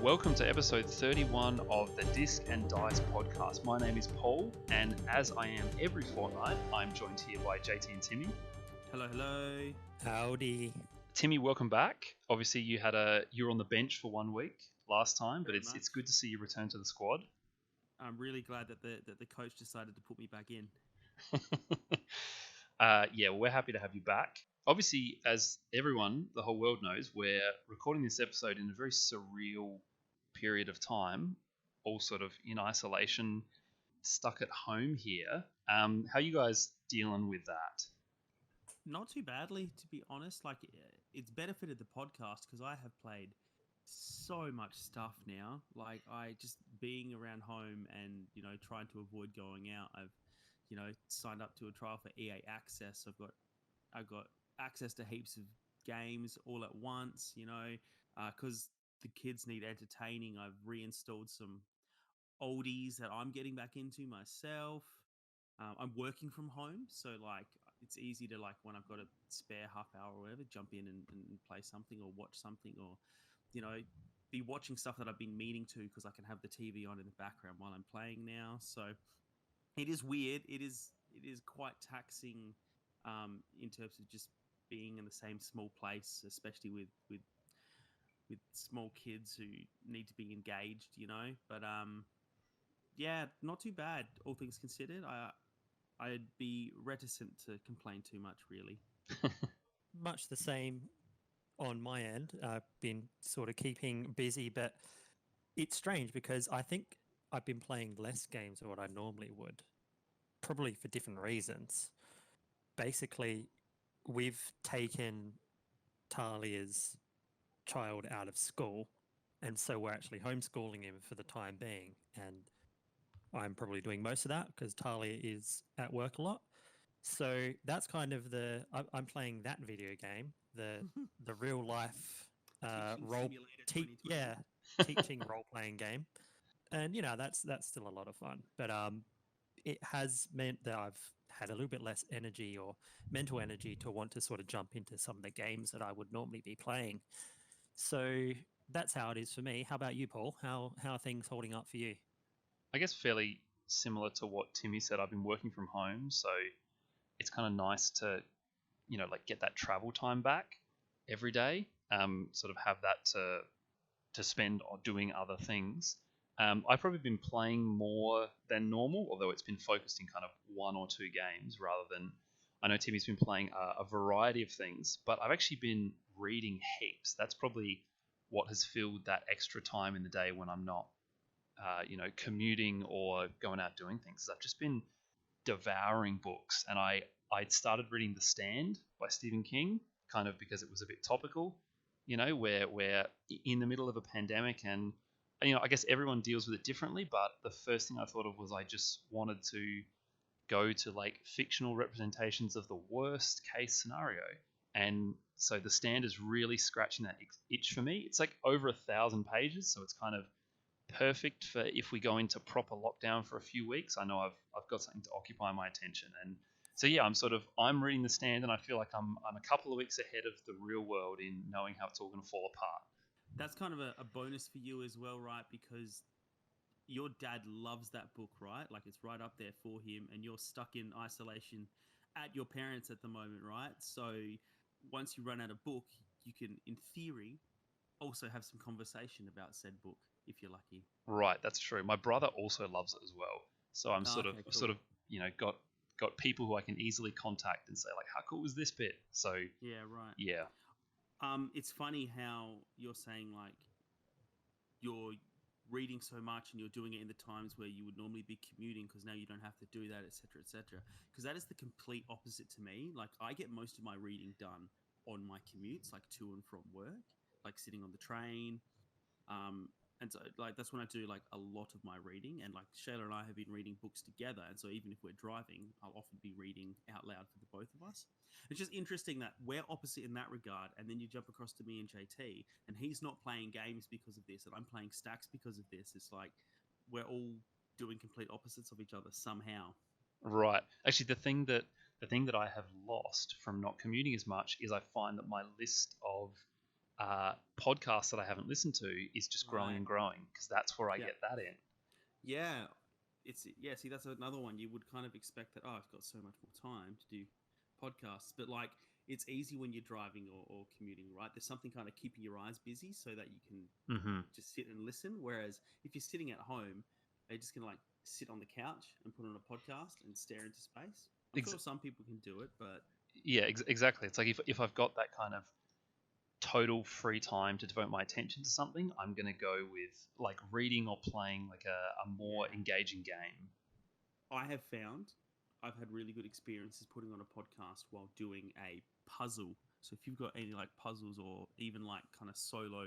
Welcome to episode 31 of the Disc and Dice podcast. My name is Paul, and as I am every fortnight, I'm joined here by JT and Timmy. Hello, hello. Howdy. Timmy, welcome back. Obviously, you were on the bench for 1 week last time, but it's good to see you return to the squad. I'm really glad that the coach decided to put me back in. We're happy to have you back. Obviously, as everyone, the whole world knows, we're recording this episode in a very surreal period of time, all sort of in isolation, stuck at home here. How are you guys dealing with that? Not too badly, to be honest. Like, it's benefited the podcast because I have played so much stuff now. Like, I just being around home and, trying to avoid going out. I've, signed up to a trial for EA Access. I've got access to heaps of games all at once, because the kids need entertaining. I've reinstalled some oldies that I'm getting back into myself. I'm working from home, so it's easy to when I've got a spare half hour or whatever, jump in and play something or watch something, or be watching stuff that I've been meaning to because I can have the TV on in the background while I'm playing now. So it is weird. It is quite taxing in terms of just being in the same small place, especially with small kids who need to be engaged, But not too bad, all things considered. I'd be reticent to complain too much, really. Much the same on my end. I've been sort of keeping busy, but it's strange because I think I've been playing less games than what I normally would, probably for different reasons. Basically, we've taken Talia's child out of school, and so we're actually homeschooling him for the time being, and I'm probably doing most of that because Talia is at work a lot. So that's kind of I'm playing that video game, the real life teaching role playing game, and that's still a lot of fun. But it has meant that I've had a little bit less energy or mental energy to want to sort of jump into some of the games that I would normally be playing. So that's how it is for me. How about you, Paul? How are things holding up for you? I guess fairly similar to what Timmy said. I've been working from home, so it's kind of nice to, get that travel time back every day. Sort of have that to spend on doing other things. I've probably been playing more than normal, although it's been focused in kind of one or two games rather than. I know Timmy's been playing a variety of things, but I've actually been reading heaps. That's probably what has filled that extra time in the day when I'm not, commuting or going out doing things. I've just been devouring books, and I started reading The Stand by Stephen King, kind of because it was a bit topical, where we're in the middle of a pandemic, and I guess everyone deals with it differently. But the first thing I thought of was I just wanted to go to fictional representations of the worst case scenario, and so The Stand is really scratching that itch for me. It's over 1,000 pages, so it's kind of perfect for if we go into proper lockdown for a few weeks. I know I've got something to occupy my attention, and so I'm reading The Stand, and I feel like I'm a couple of weeks ahead of the real world in knowing how it's all going to fall apart. That's kind of a bonus for you as well, right? Because your dad loves that book, right? It's right up there for him, and you're stuck in isolation at your parents at the moment, right? So once you run out of book, you can, in theory, also have some conversation about said book if you're lucky. Right, that's true. My brother also loves it as well, so I'm cool. got people who I can easily contact and say how cool was this bit? So yeah, right. Yeah. It's funny how you're saying you're reading so much and you're doing it in the times where you would normally be commuting because now you don't have to do that, etc., etc. Because that is the complete opposite to me. I get most of my reading done on my commutes, to and from work, sitting on the train. And so that's when I do a lot of my reading, and Shayla and I have been reading books together, and so even if we're driving, I'll often be reading out loud for the both of us. It's just interesting that we're opposite in that regard, and then you jump across to me and JT, and he's not playing games because of this, and I'm playing stacks because of this. It's we're all doing complete opposites of each other somehow. Right. Actually, the thing that I have lost from not commuting as much is I find that my list of podcasts that I haven't listened to is just growing Right. and growing, because that's where I Yeah. get that in. Yeah, see, that's another one. You would kind of expect that. Oh, I've got so much more time to do podcasts, but like it's easy when you're driving or commuting, right? There's something kind of keeping your eyes busy so that you can Mm-hmm. just sit and listen. Whereas if you're sitting at home, you're just gonna like sit on the couch and put on a podcast and stare into space. I'm sure some people can do it, but Yeah, exactly. It's like if I've got that kind of total free time to devote my attention to something, I'm going to go with like reading or playing like a more engaging game. I have found I've had really good experiences putting on a podcast while doing a puzzle. So if you've got any like puzzles or even like kind of solo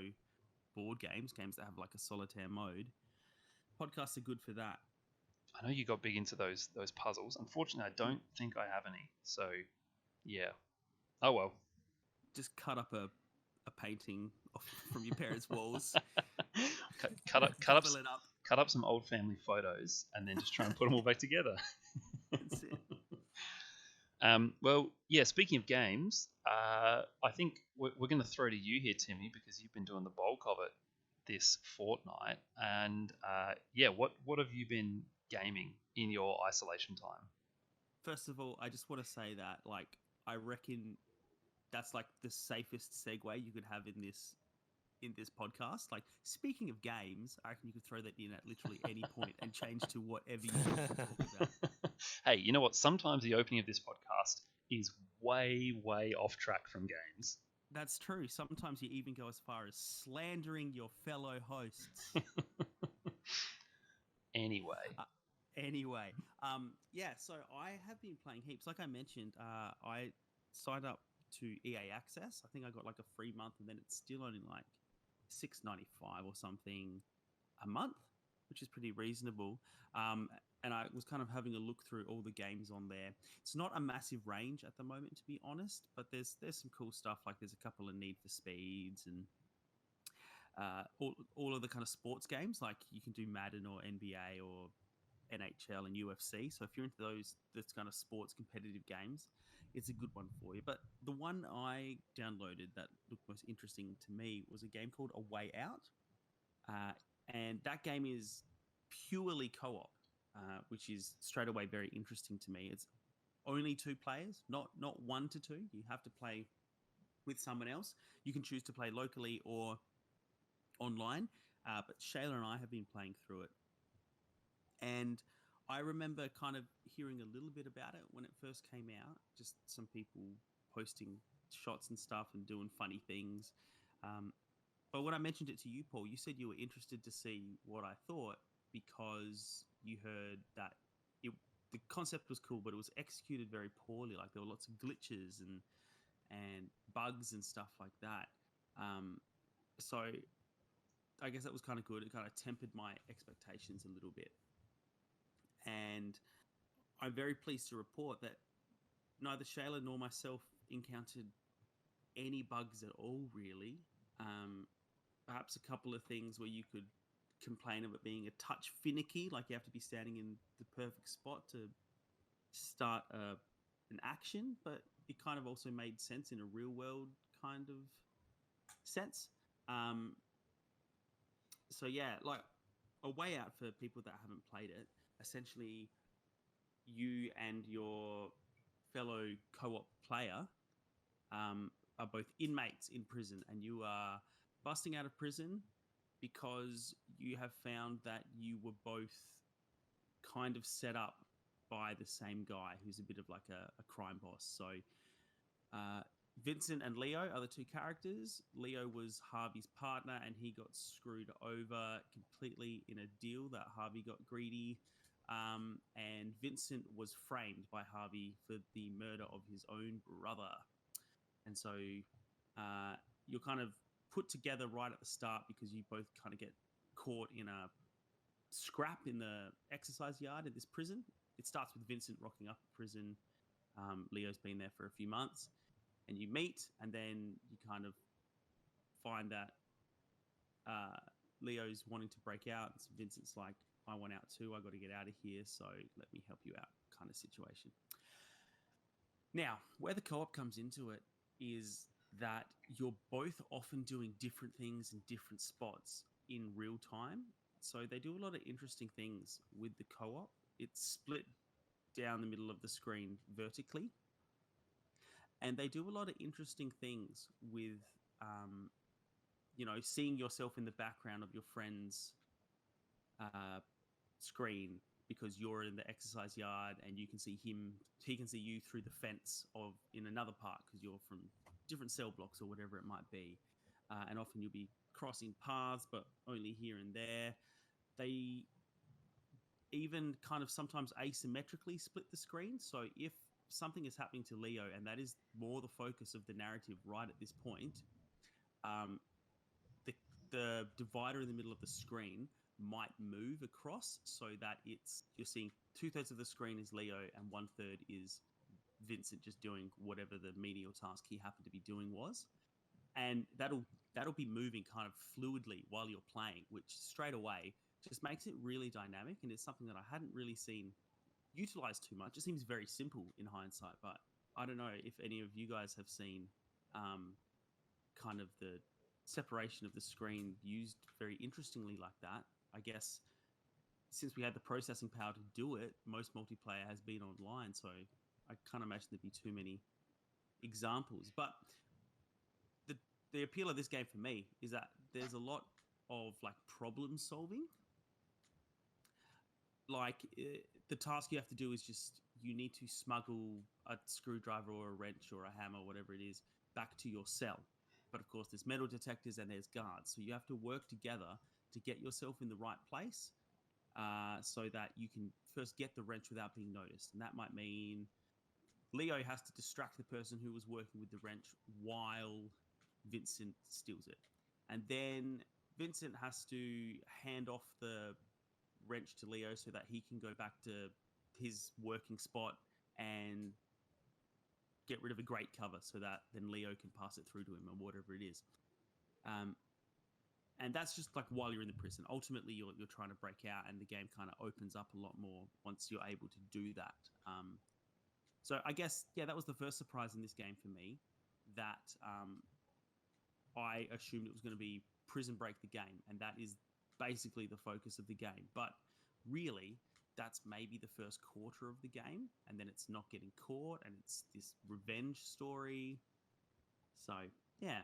board games that have like a solitaire mode, podcasts are good for that. I know you got big into those puzzles. Unfortunately, I don't think I have any. So, yeah. Oh well. Just cut up a painting from your parents' walls, cut up some old family photos, and then just try and put them all back together. That's it. Well, yeah. Speaking of games, I think we're going to throw to you here, Timmy, because you've been doing the bulk of it this fortnight. And yeah, what have you been gaming in your isolation time? First of all, I just want to say that like I reckon that's like the safest segue you could have in this podcast. Like, speaking of games, I reckon you could throw that in at literally any point and change to whatever you want to talk about. Hey, you know what? Sometimes the opening of this podcast is way off track from games. That's true. Sometimes you even go as far as slandering your fellow hosts. Anyway. Yeah, so I have been playing heaps. Like I mentioned, I signed up to EA Access. I think I got like a free month, and then it's still only like $6.95 or something a month, which is pretty reasonable. And I was kind of having a look through all the games on there. It's not a massive range at the moment, to be honest, but there's some cool stuff. Like there's a couple of Need for Speeds and all of the kind of sports games. Like you can do Madden or NBA or NHL and UFC. So if you're into those kind of sports competitive games, it's a good one for you. But the one I downloaded that looked most interesting to me was a game called A Way Out. And that game is purely co-op, which is straight away very interesting to me. It's only 2 players, not 1 to 2. You have to play with someone else. You can choose to play locally or online. But Shayla and I have been playing through it. And I remember kind of hearing a little bit about it when it first came out, just some people posting shots and stuff and doing funny things. But when I mentioned it to you, Paul, you said you were interested to see what I thought because you heard that the concept was cool, but it was executed very poorly. Like there were lots of glitches and bugs and stuff like that. So I guess that was kind of good. It kind of tempered my expectations a little bit. And I'm very pleased to report that neither Shayla nor myself encountered any bugs at all, really. Perhaps a couple of things where you could complain of it being a touch finicky, like you have to be standing in the perfect spot to start an action, but it kind of also made sense in a real world kind of sense. So yeah, like A Way Out, for people that haven't played it, essentially you and your fellow co-op player are both inmates in prison, and you are busting out of prison because you have found that you were both kind of set up by the same guy who's a bit of like a crime boss. So Vincent and Leo are the 2 characters. Leo was Harvey's partner, and he got screwed over completely in a deal that Harvey got greedy. And Vincent was framed by Harvey for the murder of his own brother. And so you're kind of put together right at the start because you both kind of get caught in a scrap in the exercise yard in this prison. It starts with Vincent rocking up at prison. Leo's been there for a few months, and you meet, and then you kind of find that Leo's wanting to break out. So Vincent's like, I want out too. I got to get out of here, so let me help you out kind of situation. Now, where the co-op comes into it is that you're both often doing different things in different spots in real time. So they do a lot of interesting things with the co-op. It's split down the middle of the screen vertically, and they do a lot of interesting things with, seeing yourself in the background of your friend's screen because you're in the exercise yard and you can see him, he can see you through the fence of in another part because you're from different cell blocks or whatever it might be. And often you'll be crossing paths, but only here and there. They even kind of sometimes asymmetrically split the screen. So if something is happening to Leo, and that is more the focus of the narrative right at this point, the divider in the middle of the screen might move across so that you're seeing 2/3 of the screen is Leo and 1/3 is Vincent just doing whatever the menial task he happened to be doing was. And that'll be moving kind of fluidly while you're playing, which straight away just makes it really dynamic. And it's something that I hadn't really seen utilized too much. It seems very simple in hindsight, but I don't know if any of you guys have seen kind of the separation of the screen used very interestingly like that. I guess since we had the processing power to do it, most multiplayer has been online, so I can't imagine there'd be too many examples. But the appeal of this game for me is that there's a lot of like problem solving. Like the task you have to do is just you need to smuggle a screwdriver or a wrench or a hammer, whatever it is, back to your cell. But of course, there's metal detectors and there's guards. So you have to work together to get yourself in the right place so that you can first get the wrench without being noticed. And that might mean Leo has to distract the person who was working with the wrench while Vincent steals it. And then Vincent has to hand off the wrench to Leo so that he can go back to his working spot and get rid of a grate cover so that then Leo can pass it through to him or whatever it is. And that's just like while you're in the prison. Ultimately, you're trying to break out, and the game kind of opens up a lot more once you're able to do that. So I guess, yeah, that was the first surprise in this game for me, that I assumed it was going to be prison break the game, and that is basically the focus of the game. But really, that's maybe the first quarter of the game, and then it's not getting caught, and it's this revenge story. So, yeah.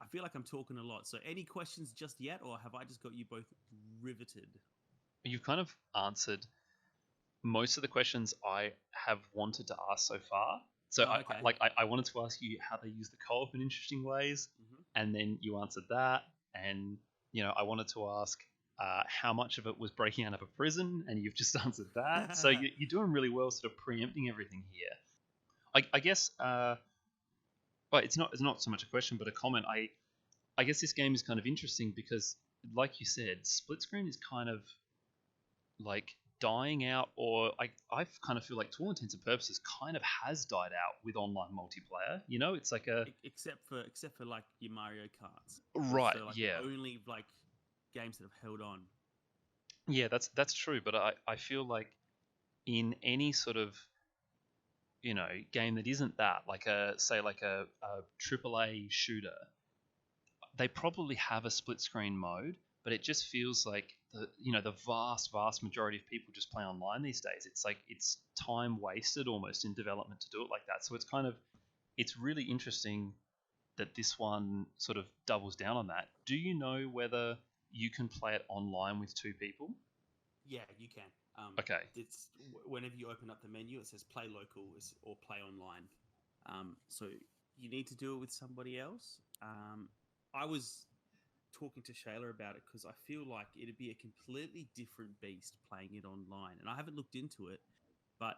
I feel like I'm talking a lot. So any questions just yet, or have I just got you both riveted? You've kind of answered most of the questions I have wanted to ask so far. So okay. I wanted to ask you how they use the co-op in interesting ways, and then you answered that. And I wanted to ask how much of it was breaking out of a prison, and you've just answered that. So you're doing really well, sort of preempting everything here. I guess. But it's not so much a question, but a comment. I guess this game is kind of interesting because, like you said, split screen is kind of like dying out, or I kind of feel like, to all intents and purposes, kind of has died out with online multiplayer. It's like except for like your Mario Karts, right? like Yeah, the only like games that have held on. Yeah, that's true. But I feel like in any sort of game that isn't that, like a AAA shooter, they probably have a split screen mode, but it just feels like the vast majority of people just play online these days. It's like it's time wasted almost in development to do it like that. So it's really interesting that this one sort of doubles down on that. Do you know whether you can play it online with two people? Yeah, you can. Okay. It's whenever you open up the menu, it says play local or play online. So you need to do it with somebody else. I was talking to Shayla about it because I feel like it'd be a completely different beast playing it online. And I haven't looked into it, but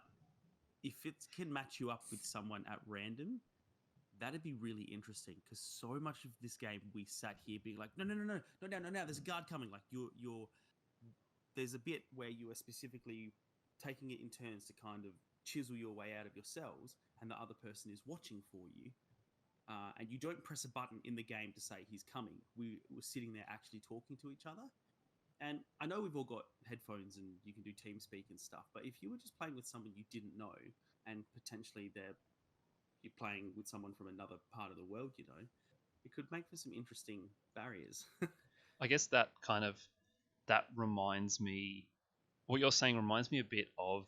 if it can match you up with someone at random, that'd be really interesting, because so much of this game we sat here being like, no, there's a guard coming. Like you're there's a bit where you are specifically taking it in turns to kind of chisel your way out of your cells, and the other person is watching for you. And you don't press a button in the game to say he's coming. We were sitting there actually talking to each other. And I know we've all got headphones and you can do TeamSpeak and stuff, but if you were just playing with someone you didn't know and potentially they're you're playing with someone from another part of the world, you know, it could make for some interesting barriers. I guess that reminds me. What you're saying reminds me a bit of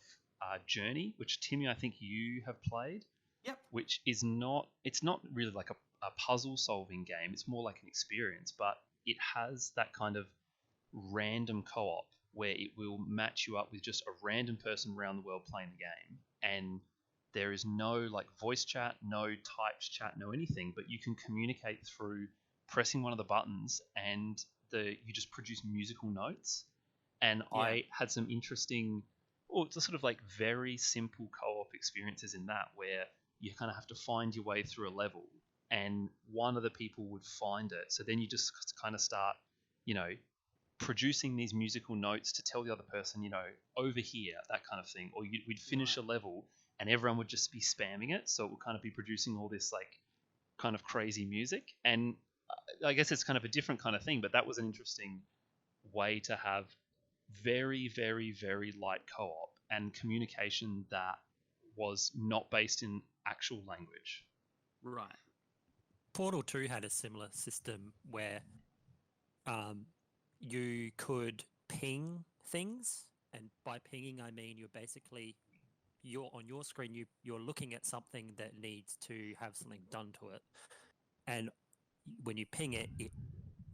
Journey, which Timmy, I think you have played. Yep. Which is not. It's not really like a puzzle solving game. It's more like an experience, but it has that kind of random co-op where it will match you up with just a random person around the world playing the game, and there is no like voice chat, no typed chat, no anything, but you can communicate through pressing one of the buttons, and you just produce musical notes. And Yeah. I had some interesting, or just sort of like very simple co-op experiences in that, where you kind of have to find your way through a level, and one of the people would find it. So then you just kind of start, you know, producing these musical notes to tell the other person, you know, over here, that kind of thing. Or we'd finish Right. a level and everyone would just be spamming it. So it would kind of be producing all this like kind of crazy music. And I guess it's kind of a different kind of thing, but that was an interesting way to have very, very, very light co op and communication that was not based in actual language. Right. Portal 2 had a similar system where you could ping things, and by pinging I mean you're on your screen, you're looking at something that needs to have something done to it, and when you ping it,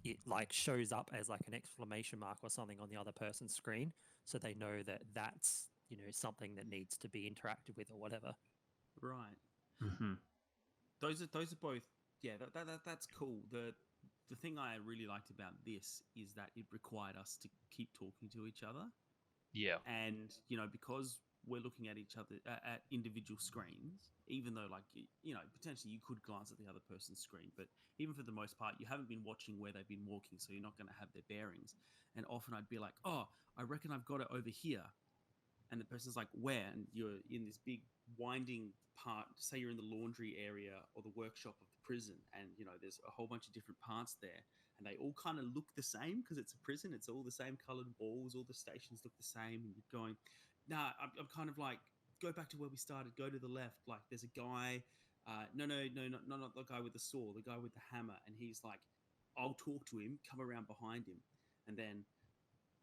it like shows up as like an exclamation mark or something on the other person's screen, so they know that that's, you know, something that needs to be interacted with or whatever. Right. Mm-hmm. Those are both. Yeah, that's cool. The thing I really liked about this is that it required us to keep talking to each other. Yeah. And you know, because we're looking at each other at individual screens, even though like you know, potentially you could glance at the other person's screen, but even for the most part you haven't been watching where they've been walking, so you're not going to have their bearings. And often I'd be like, oh, I reckon I've got it over here, and the person's like, where? And you're in this big winding part, say you're in the laundry area or the workshop of the prison, and you know there's a whole bunch of different parts there, and they all kind of look the same because it's a prison. It's all the same colored walls, all the stations look the same, and you're going, nah, I'm kind of like, go back to where we started, go to the left, like there's a guy, no, not the guy with the saw, the guy with the hammer, and he's like, I'll talk to him, come around behind him. And then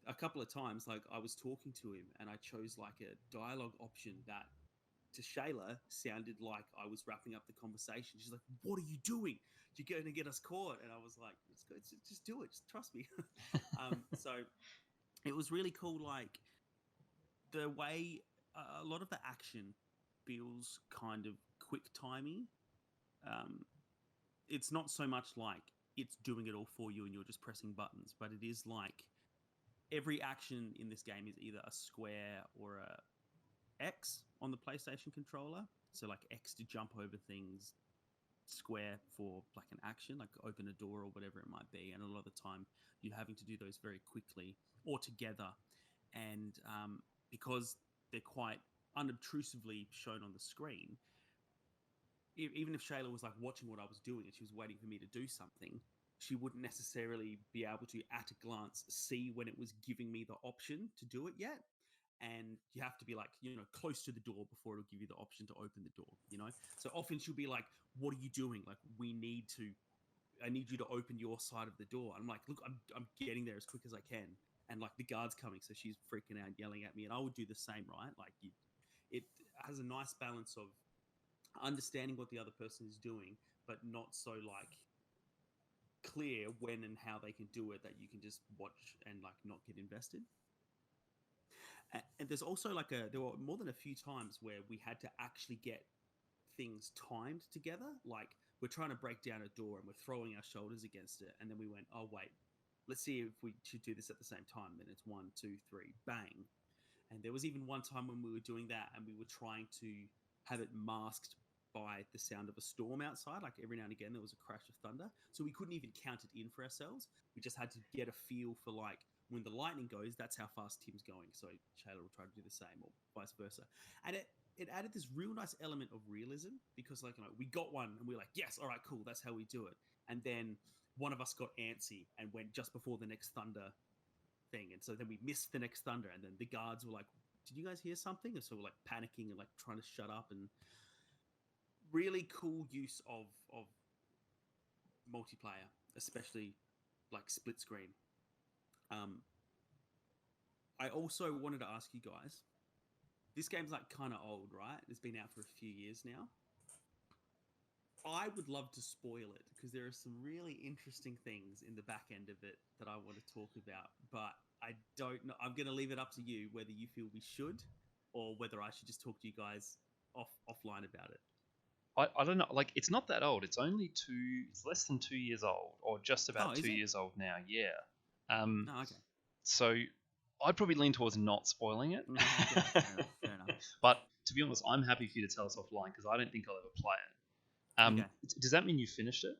a couple of times, like I was talking to him and I chose like a dialogue option that to Shayla sounded like I was wrapping up the conversation. She's like, "What are you doing? You're going to get us caught." And I was like, just do it. Just trust me." So it was really cool. Like the way a lot of the action feels kind of quick timey. It's not so much like it's doing it all for you and you're just pressing buttons, but it is like every action in this game is either a square or a X on the PlayStation controller. So like X to jump over things, square for like an action, like open a door or whatever it might be. And a lot of the time you're having to do those very quickly or together. And because they're quite unobtrusively shown on the screen, even if Shayla was like watching what I was doing and she was waiting for me to do something, she wouldn't necessarily be able to, at a glance, see when it was giving me the option to do it yet. And you have to be like, you know, close to the door before it'll give you the option to open the door, you know? So often she'll be like, what are you doing? Like, I need you to open your side of the door. I'm like, look, I'm getting there as quick as I can. And like the guard's coming, so she's freaking out, yelling at me. And I would do the same, right? Like it has a nice balance of understanding what the other person is doing, but not so like clear when and how they can do it that you can just watch and like not get invested. And there's also like there were more than a few times where we had to actually get things timed together. Like we're trying to break down a door and we're throwing our shoulders against it, and then we went, oh wait, let's see if we should do this at the same time. Then it's 1, 2, 3, bang. And there was even one time when we were doing that and we were trying to have it masked by the sound of a storm outside. Like every now and again there was a crash of thunder, so we couldn't even count it in for ourselves. We just had to get a feel for like when the lightning goes, that's how fast Tim's going, so Shayla will try to do the same, or vice versa. And it added this real nice element of realism, because like, you know, we got one and we were like, yes, all right, cool, that's how we do it. And then one of us got antsy and went just before the next thunder thing, and so then we missed the next thunder, and then the guards were like, did you guys hear something? And so we're like panicking and like trying to shut up. And really cool use of multiplayer, especially like split screen. I also wanted to ask you guys, this game's like kind of old, right? It's been out for a few years now. I would love to spoil it because there are some really interesting things in the back end of it that I want to talk about, but I don't know. I'm going to leave it up to you whether you feel we should or whether I should just talk to you guys offline about it. I don't know. Like, it's not that old. It's only it's less than 2 years old, or just about is 2 it? years old now. Yeah. Oh, okay. So I'd probably lean towards not spoiling it. Okay, fair enough. But to be honest, I'm happy for you to tell us offline because I don't think I'll ever play it. Okay. Does that mean you finished it?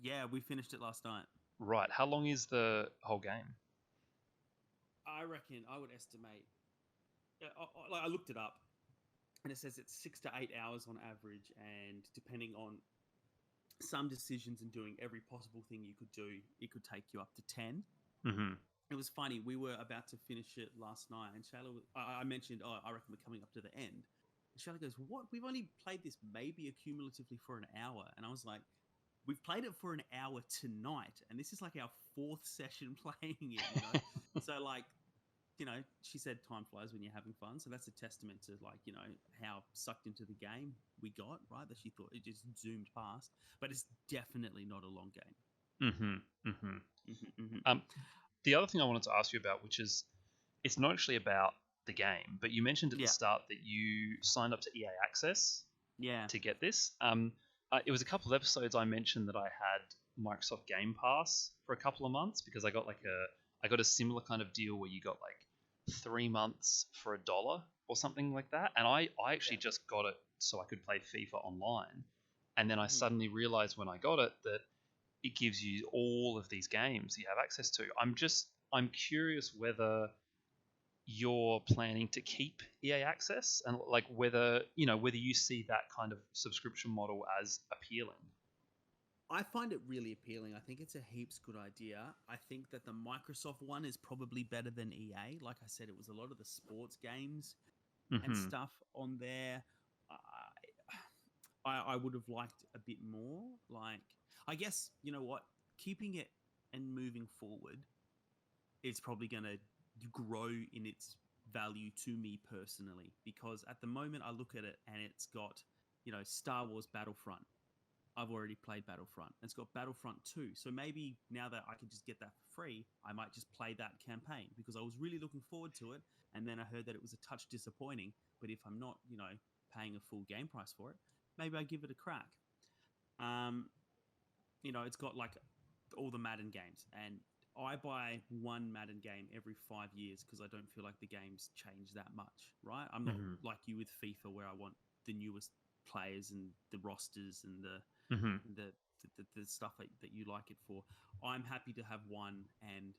Yeah, we finished it last night. Right. How long is the whole game? I reckon I would estimate. I looked it up, and it says it's 6 to 8 hours on average, and depending on some decisions and doing every possible thing you could do, it could take you up to 10. Mm-hmm. It was funny. We were about to finish it last night, and Shayla, I mentioned, I reckon we're coming up to the end. And Shayla goes, "What? We've only played this maybe accumulatively for an hour." And I was like, "We've played it for an hour tonight, and this is like our 4th session playing it." You know, so like, you know, she said time flies when you're having fun. So that's a testament to like, you know, how sucked into the game we got, right? That she thought it just zoomed past, but it's definitely not a long game. Mm-hmm. Mm-hmm. The other thing I wanted to ask you about, which is, it's not actually about the game, but you mentioned at the start that you signed up to EA Access to get this. It was a couple of episodes I mentioned that I had Microsoft Game Pass for a couple of months because I got a similar kind of deal where you got like 3 months for $1 or something like that, and I actually just got it so I could play FIFA online, and then I suddenly realized when I got it that it gives you all of these games you have access to. I'm curious whether you're planning to keep EA Access and like whether you see that kind of subscription model as appealing. I find it really appealing. I think it's a heaps good idea. I think that the Microsoft one is probably better than EA. Like I said, it was a lot of the sports games and stuff on there. I would have liked a bit more. Like, I guess, you know what? Keeping it and moving forward, it's probably going to grow in its value to me personally, because at the moment I look at it and it's got, you know, Star Wars Battlefront. I've already played Battlefront. It's got Battlefront 2. So maybe now that I can just get that for free, I might just play that campaign because I was really looking forward to it. And then I heard that it was a touch disappointing. But if I'm not, you know, paying a full game price for it, maybe I give it a crack. You know, it's got like all the Madden games, and I buy one Madden game every 5 years because I don't feel like the games change that much, right? I'm not like you with FIFA where I want the newest players and the rosters and the stuff that you like it for. I'm happy to have one, and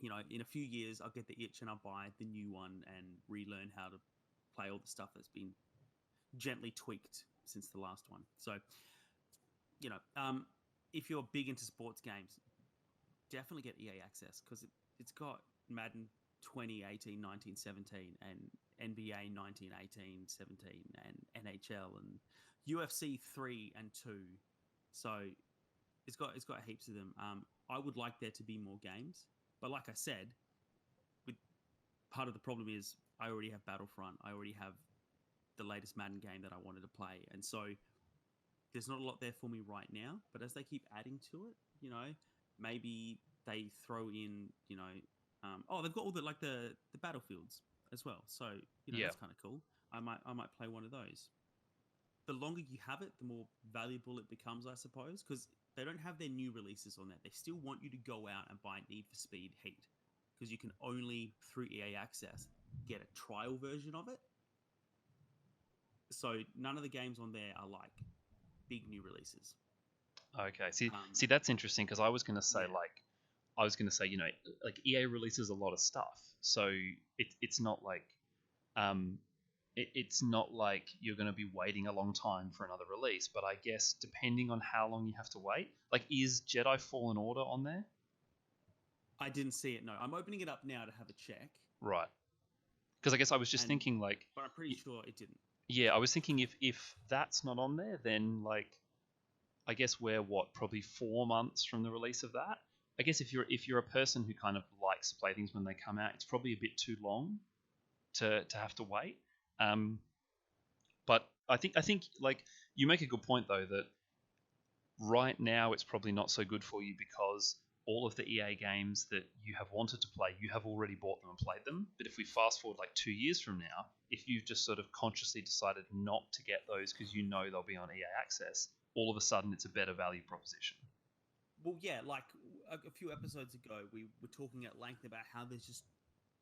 you know, in a few years I'll get the itch and I'll buy the new one and relearn how to play all the stuff that's been gently tweaked since the last one. So, you know, if you're big into sports games, definitely get EA Access because it's got Madden 2018, 19, 17 and NBA 19, 18, 17 and NHL and UFC 3 and 2. So it's got heaps of them. I would like there to be more games, but like I said, part of the problem is I already have Battlefront. I already have the latest Madden game that I wanted to play, and so there's not a lot there for me right now. But as they keep adding to it, you know, maybe they throw in, you know, they've got all the battlefields as well. So you know, that's kind of cool. I might play one of those. The longer you have it, the more valuable it becomes, I suppose, because they don't have their new releases on there. They still want you to go out and buy Need for Speed Heat because you can only through EA Access get a trial version of it. So none of the games on there are like big new releases. Okay, see that's interesting because I was going to say you know, like EA releases a lot of stuff, so it's not like it's not like you're going to be waiting a long time for another release. But I guess depending on how long you have to wait, like, is Jedi Fallen Order on there? I didn't see it. No, I'm opening it up now to have a check. Right, because I guess I was just thinking like, but I'm pretty sure it didn't. Yeah, I was thinking if that's not on there, then like I guess we're what probably 4 months from the release of that. I guess if you're a person who kind of likes to play things when they come out, it's probably a bit too long to have to wait. Um, but I think like you make a good point though that right now it's probably not so good for you because all of the EA games that you have wanted to play, you have already bought them and played them. But if we fast forward like 2 years from now, if you've just sort of consciously decided not to get those because you know they'll be on EA Access, all of a sudden it's a better value proposition. Well, yeah, like a few episodes ago, we were talking at length about how there's just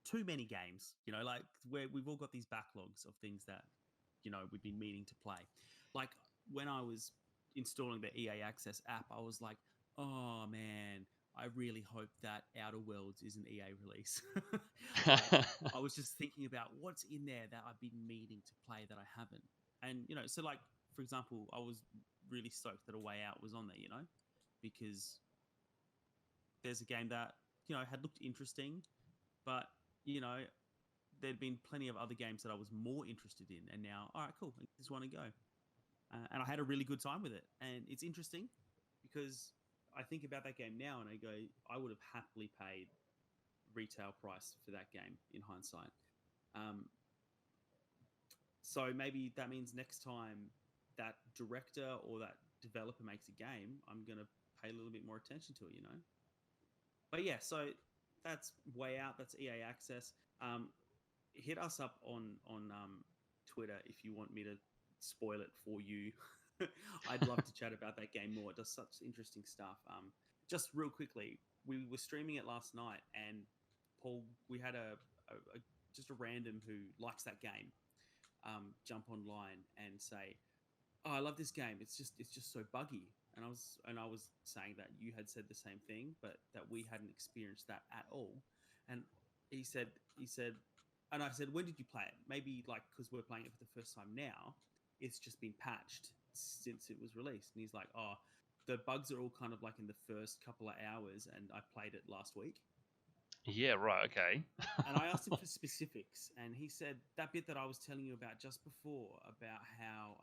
too many games. You know, like where we've all got these backlogs of things that we've been meaning to play. Like when I was installing the EA Access app, I was like, oh man, I really hope that Outer Worlds is an EA release. Like, I was just thinking about what's in there that I've been meaning to play that I haven't. And, so like, for example, I was really stoked that A Way Out was on there, because there's a game that, had looked interesting, but, there'd been plenty of other games that I was more interested in. And now, all right, cool, I just want to go. And I had a really good time with it. And it's interesting because I think about that game now and I go, I would have happily paid retail price for that game in hindsight. So maybe that means next time that director or that developer makes a game, I'm going to pay a little bit more attention to it, But yeah, so that's Way Out. That's EA Access. Hit us up on Twitter if you want me to spoil it for you. I'd love to chat about that game more. It does such interesting stuff. Just real quickly, we were streaming it last night, and Paul, we had just a random who likes that game jump online and say, "Oh, I love this game. It's just so buggy." And I was saying that you had said the same thing, but that we hadn't experienced that at all. And he said, and I said, when did you play it? Maybe like because we're playing it for the first time now, it's just been patched since it was released. And he's like, oh, the bugs are all kind of like in the first couple of hours, and I played it last week. Yeah, right, okay. And I asked him for specifics, and he said that bit that I was telling you about just before, about how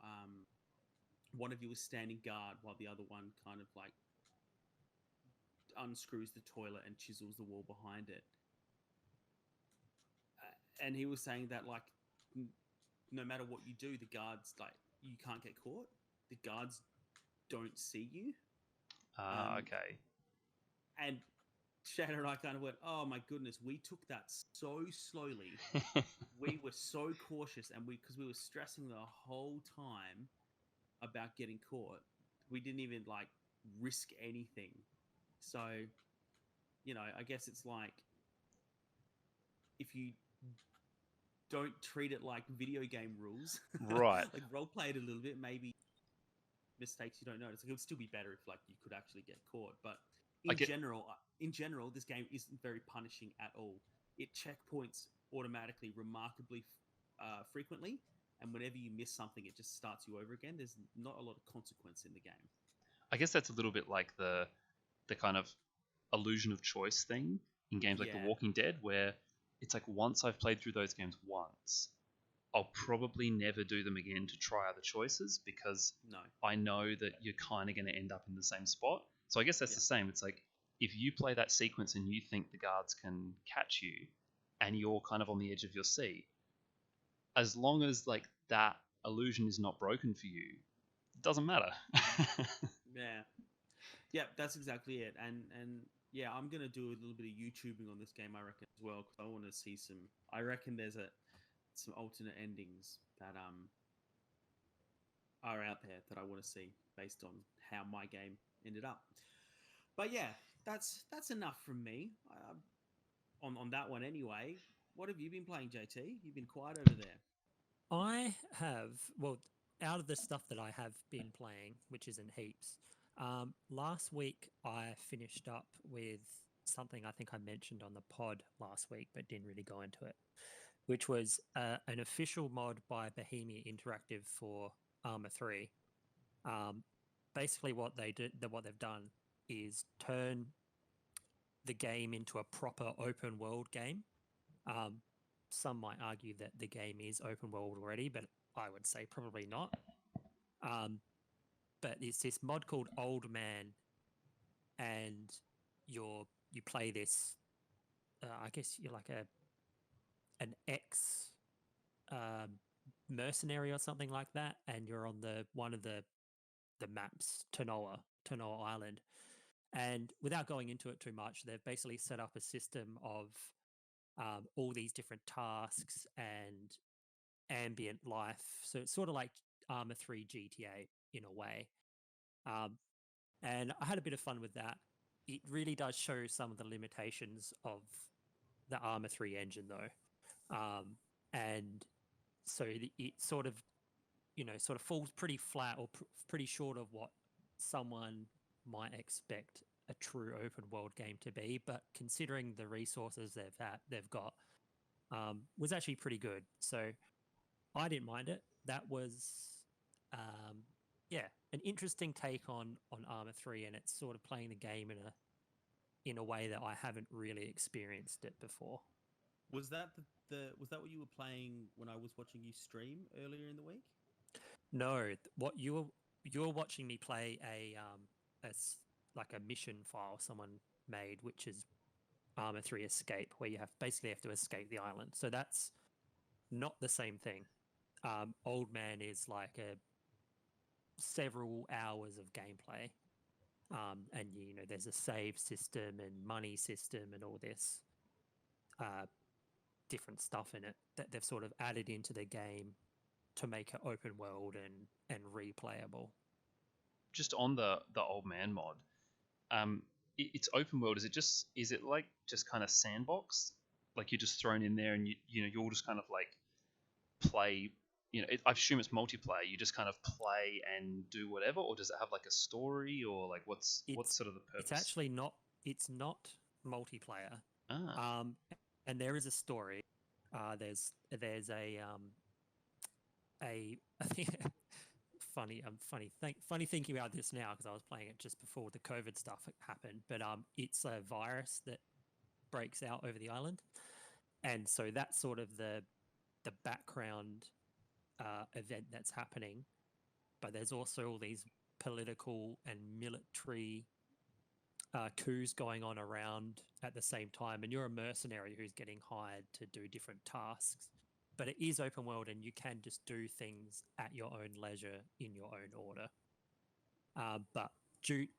one of you was standing guard while the other one kind of like unscrews the toilet and chisels the wall behind it. And he was saying that like no matter what you do, the guards like you can't get caught. The guards don't see you. Okay. And Shannon and I kind of went, oh my goodness, we took that so slowly. We were so cautious, and because we were stressing the whole time about getting caught, we didn't even like risk anything. So, I guess it's like if you don't treat it like video game rules, Right. like role play it a little bit, maybe mistakes you don't notice. Like, it would still be better if like you could actually get caught, but in general, this game isn't very punishing at all. It checkpoints automatically, remarkably frequently, and whenever you miss something, it just starts you over again. There's not a lot of consequence in the game. I guess that's a little bit like the kind of illusion of choice thing in games like The Walking Dead, where it's like once I've played through those games once, I'll probably never do them again to try other choices because I know that you're kind of going to end up in the same spot. So I guess that's the same. It's like if you play that sequence and you think the guards can catch you and you're kind of on the edge of your seat, as long as like that illusion is not broken for you, it doesn't matter. Yeah, that's exactly it. And yeah, I'm gonna do a little bit of YouTubing on this game, I reckon, as well, because I want to see some. I reckon there's some alternate endings that are out there that I want to see based on how my game ended up. But yeah, that's enough from me on that one anyway. What have you been playing, JT? You've been quiet over there. I have, well, out of the stuff that I have been playing, which is in heaps, last week I finished up with something I think I mentioned on the pod last week, but didn't really go into it, which was an official mod by Bohemia Interactive for ARMA 3. Basically, what they've done is turn the game into a proper open world game. Some might argue that the game is open world already, but I would say probably not. But it's this mod called Old Man, and you play this. I guess you're like an ex mercenary or something like that, and you're on one of the maps, Tanoa Island. And without going into it too much, they've basically set up a system of all these different tasks and ambient life. So it's sort of like Arma 3 GTA in a way. And I had a bit of fun with that. It really does show some of the limitations of the Arma 3 engine, though. And so it sort of, sort of falls pretty flat or pretty short of what someone might expect a true open world game to be. But considering the resources they've got, was actually pretty good. So I didn't mind it. That was, yeah, an interesting take on Arma 3, and it's sort of playing the game in a way that I haven't really experienced it before. Was that was that what you were playing when I was watching you stream earlier in the week? No, what you were watching me play like a mission file someone made, which is Arma 3 Escape, where you basically have to escape the island. So that's not the same thing. Old Man is like several hours of gameplay, and there's a save system and money system and all this different stuff in it that they've sort of added into the game to make it open world and replayable. Just on the Old Man mod, it's open world. Is it like just kind of sandbox? Like you're just thrown in there and you'll just kind of like play. I assume it's multiplayer. You just kind of play and do whatever, or does it have like a story, or like what's sort of the purpose? It's actually not. It's not multiplayer. And there is a story. There's a funny thinking about this now, because I was playing it just before the COVID stuff happened. But it's a virus that breaks out over the island, and so that's sort of the background event that's happening. But there's also all these political and military coups going on around at the same time, and you're a mercenary who's getting hired to do different tasks. But it is open world, and you can just do things at your own leisure in your own order. But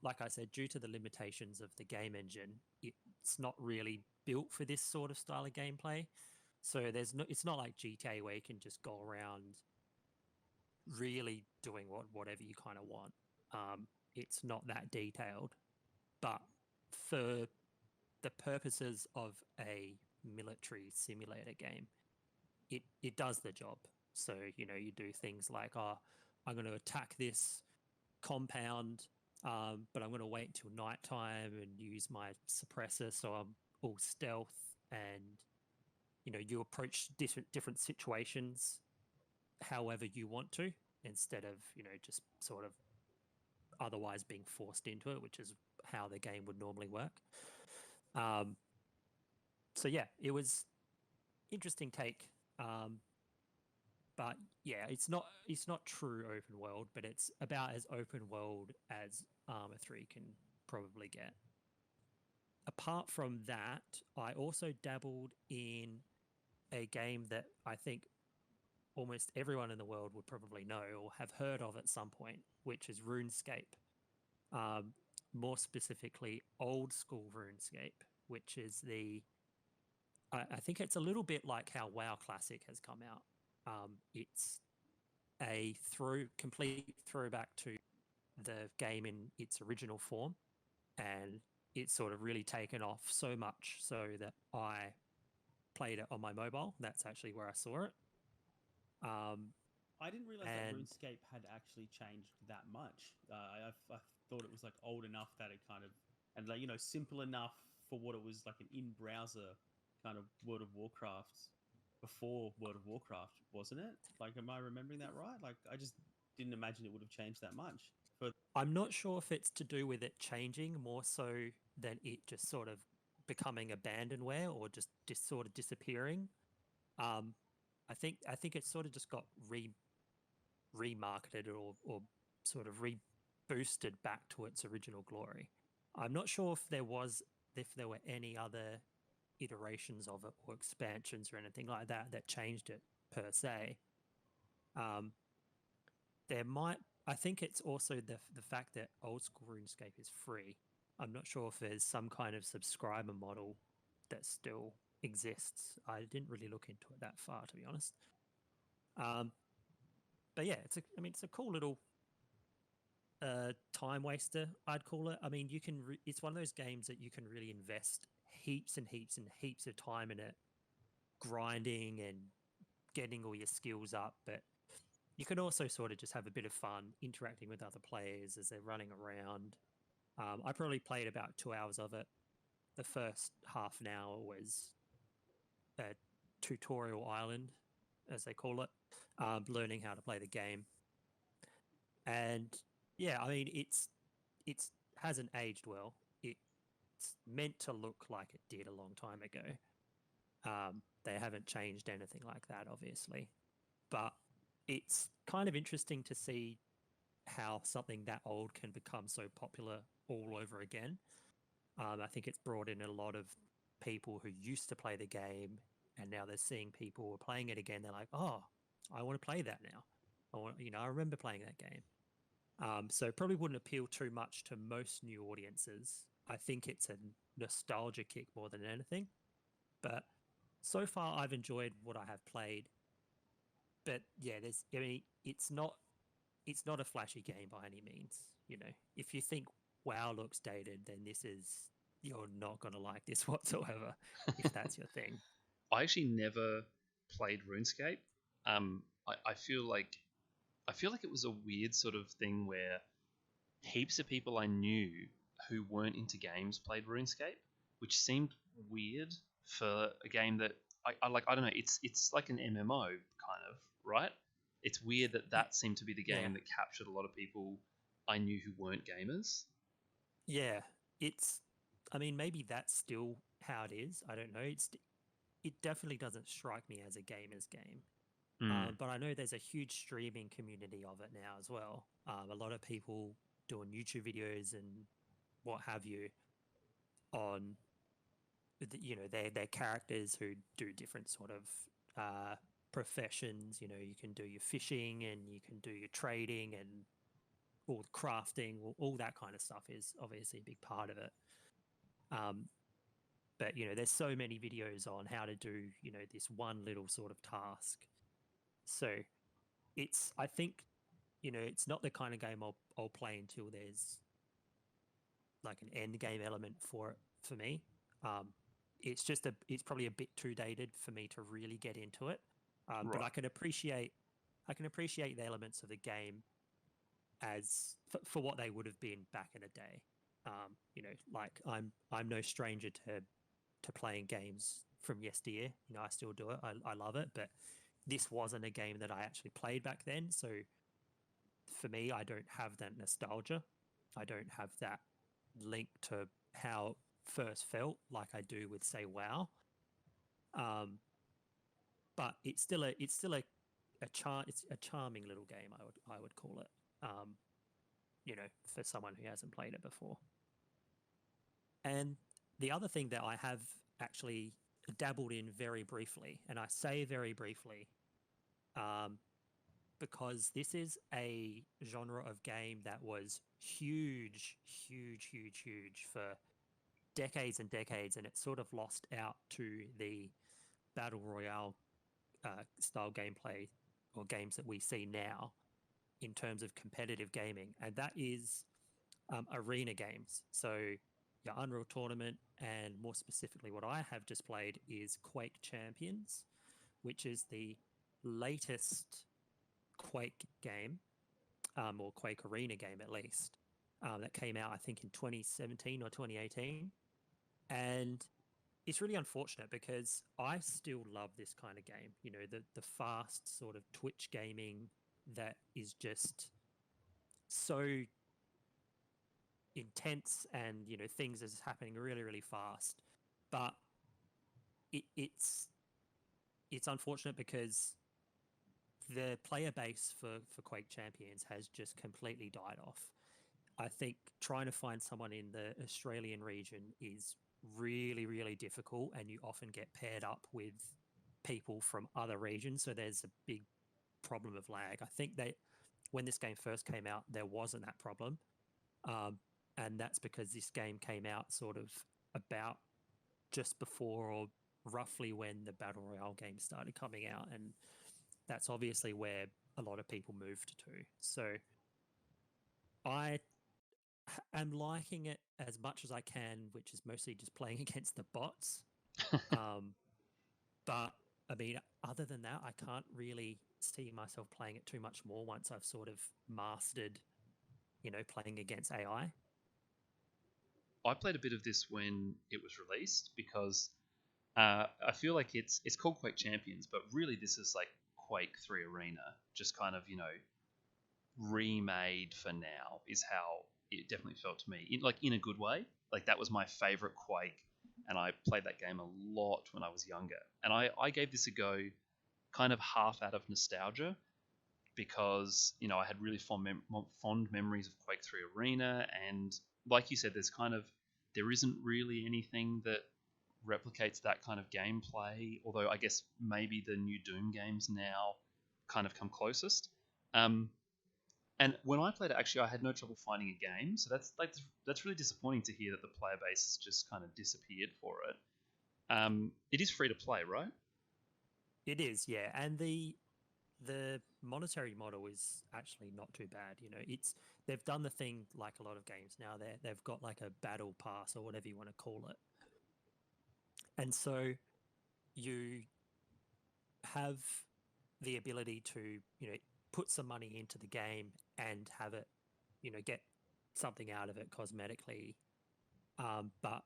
like I said, due to the limitations of the game engine, it's not really built for this sort of style of gameplay. So it's not like GTA where you can just go around really doing whatever you kind of want. It's not that detailed, but for the purposes of a military simulator game, it does the job. So you do things like, I'm going to attack this compound, but I'm going to wait till nighttime and use my suppressor, so I'm all stealth, and you approach different situations however you want to, instead of just sort of otherwise being forced into it, which is how the game would normally work. So yeah, it was interesting take. But yeah, it's not true open world, but it's about as open world as Arma 3 can probably get. Apart from that, I also dabbled in a game that I think almost everyone in the world would probably know or have heard of at some point, which is Runescape. More specifically, old school Runescape, which is I think it's a little bit like how WoW Classic has come out. It's a complete throwback to the game in its original form, and it's sort of really taken off so much so that I played it on my mobile. That's actually where I saw it. I didn't realize that RuneScape had actually changed that much. I thought it was like old enough that it kind of, and like simple enough for what it was, like an in-browser kind of World of Warcraft before World of Warcraft, wasn't it? Like, am I remembering that right? Like, I just didn't imagine it would have changed that much. I'm not sure if it's to do with it changing more so than it just sort of becoming abandonware or just sort of disappearing. I think it sort of just got remarketed or sort of reboosted back to its original glory. I'm not sure if there were any other iterations of it or expansions or anything like that that changed it per se. I think it's also the fact that old school RuneScape is free. I'm not sure if there's some kind of subscriber model that still exists. I didn't really look into it that far, to be honest. But yeah, it's a cool little time waster, I'd call it. I mean, it's one of those games that you can really invest heaps and heaps and heaps of time in it, grinding and getting all your skills up, but you can also sort of just have a bit of fun interacting with other players as they're running around. I probably played about 2 hours of it. The first half an hour was a tutorial island, as they call it, learning how to play the game. And yeah, I mean, it's hasn't aged well. It's meant to look like it did a long time ago. They haven't changed anything like that, obviously, but it's kind of interesting to see how something that old can become so popular all over again. I think it's brought in a lot of people who used to play the game, and now they're seeing people who are playing it again. They're like, "Oh, I want to play that now. I remember playing that game." So it probably wouldn't appeal too much to most new audiences. I think it's a nostalgia kick more than anything. But so far, I've enjoyed what I have played. But yeah, it's not a flashy game by any means. If you think WoW looks dated, then you're not going to like this whatsoever, if that's your thing. I actually never played RuneScape. I feel like it was a weird sort of thing where heaps of people I knew who weren't into games played RuneScape, which seemed weird for a game that I like. I don't know. It's like an MMO kind of, right? It's weird that seemed to be the game that captured a lot of people I knew who weren't gamers. Yeah, I mean, maybe that's still how it is. I don't know. It definitely doesn't strike me as a gamer's game. But I know there's a huge streaming community of it now as well. A lot of people doing YouTube videos and what have you on, their characters who do different sort of professions. You can do your fishing and you can do your trading and all the crafting, all that kind of stuff is obviously a big part of it. But there's so many videos on how to do this one little sort of task. So I think it's not the kind of game I'll play until there's like an end game element for it for me. It's probably a bit too dated for me to really get into it. Right. But I can appreciate the elements of the game as for what they would have been back in the day. Like I'm no stranger to playing games from yesteryear. I still do it. I love it, but this wasn't a game that I actually played back then. So for me, I don't have that nostalgia. I don't have that link to how it first felt like I do with, say, WoW. But it's still a charming little game. I would call it. For someone who hasn't played it before. And the other thing that I have actually dabbled in very briefly, and I say very briefly, because this is a genre of game that was huge for decades and decades, and it sort of lost out to the Battle Royale style gameplay or games that we see now in terms of competitive gaming, and that is arena games. So your Unreal Tournament, and more specifically what I have just played is Quake Champions, which is the latest Quake game, or Quake Arena game at least, that came out I think in 2017 or 2018. And it's really unfortunate because I still love this kind of game, the fast sort of Twitch gaming that is just so intense, and things is happening really, really fast. But it's unfortunate because the player base for Quake Champions has just completely died off. I think trying to find someone in the Australian region is really, really difficult, and you often get paired up with people from other regions. So there's a big problem of lag. I think that when this game first came out, there wasn't that problem. And that's because this game came out sort of about just before or roughly when the Battle Royale game started coming out. And that's obviously where a lot of people moved to. So I am liking it as much as I can, which is mostly just playing against the bots. But I mean, other than that, I can't really see myself playing it too much more once I've sort of mastered, playing against AI. I played a bit of this when it was released because I feel like it's called Quake Champions, but really this is like Quake 3 Arena, just kind of remade for now is how it definitely felt to me. In a good way. Like that was my favorite Quake, and I played that game a lot when I was younger. And I gave this a go, kind of half out of nostalgia, because I had really fond memories of Quake 3 Arena, and like you said, there isn't really anything that replicates that kind of gameplay. Although I guess maybe the new Doom games now kind of come closest. And when I played it, actually, I had no trouble finding a game. So that's really disappointing to hear that the player base has just kind of disappeared for it. It is free to play, right? It is, yeah, and the monetary model is actually not too bad. They've done the thing like a lot of games now. They've got like a battle pass or whatever you want to call it, and so you have the ability to put some money into the game and have it get something out of it cosmetically, but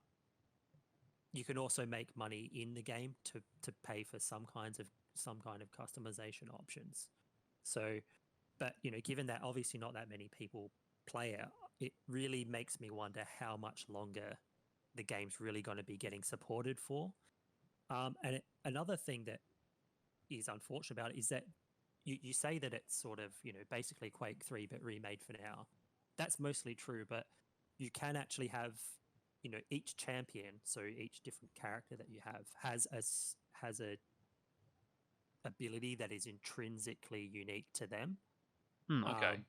you can also make money in the game to pay for some kind of customization options. So, but given that obviously not that many people play it really makes me wonder how much longer the game's really going to be getting supported for. And another thing that is unfortunate about it is that you say that it's sort of basically Quake 3 but remade for now. That's mostly true, but you can actually have each champion, so each different character that you have has a ability that is intrinsically unique to them. Okay.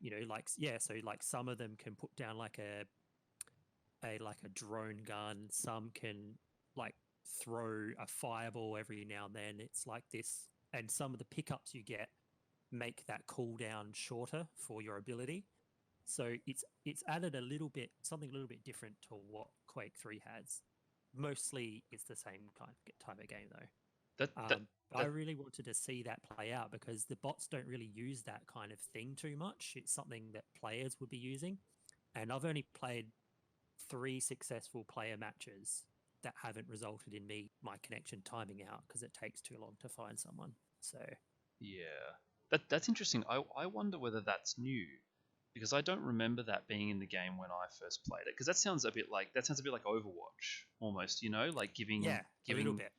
So like some of them can put down like a drone gun, some can like throw a fireball every now and then. It's like this, and some of the pickups you get make that cooldown shorter for your ability. So it's added something a little bit different to what Quake 3 has. Mostly it's the same kind of type of game though. I really wanted to see that play out because the bots don't really use that kind of thing too much. It's something that players would be using. And I've only played 3 successful player matches that haven't resulted in my connection timing out because it takes too long to find someone. So yeah, that's interesting. I wonder whether that's new, because I don't remember that being in the game when I first played it. Because that sounds a bit like Overwatch almost, like giving a little bit.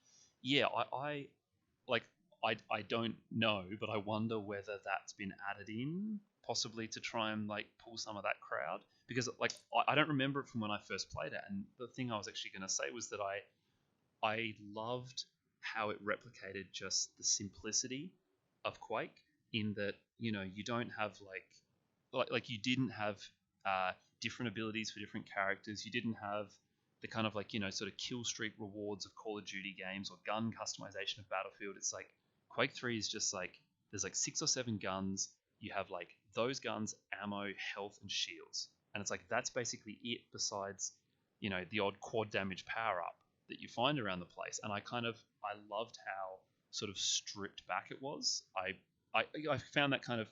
Yeah, I don't know, but I wonder whether that's been added in possibly to try and like pull some of that crowd, because like I don't remember it from when I first played it. And the thing I was actually going to say was that I loved how it replicated just the simplicity of Quake, in that you don't have like you didn't have different abilities for different characters. You didn't have the kind of like sort of kill streak rewards of Call of Duty games or gun customization of Battlefield. It's like Quake 3 is just like there's like 6 or 7 guns. You have like those guns, ammo, health, and shields, and it's like that's basically it. Besides, the odd quad damage power up that you find around the place. And I loved how sort of stripped back it was. I found that kind of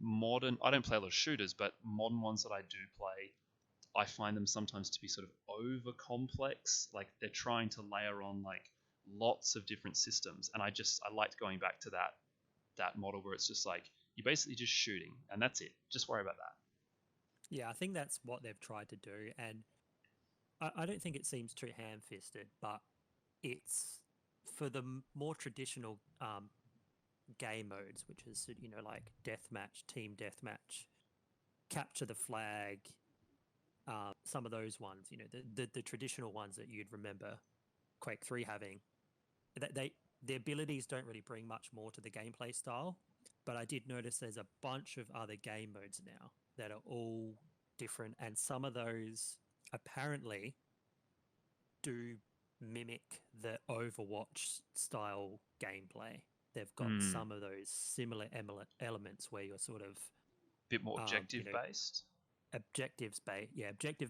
modern. I don't play a lot of shooters, but modern ones that I do play, I find them sometimes to be sort of over complex. Like they're trying to layer on like lots of different systems, and I liked going back to that model where it's just like you're basically just shooting and that's it. Just worry about that. Yeah, I think that's what they've tried to do, and I don't think it seems too ham-fisted, but it's for the more traditional game modes, which is like deathmatch, team deathmatch, capture the flag, some of those ones, the traditional ones that you'd remember Quake 3 having. The abilities don't really bring much more to the gameplay style, but I did notice there's a bunch of other game modes now that are all different, and some of those apparently do mimic the Overwatch style gameplay. They've got some of those similar elements where you're sort of bit more objective based. Objective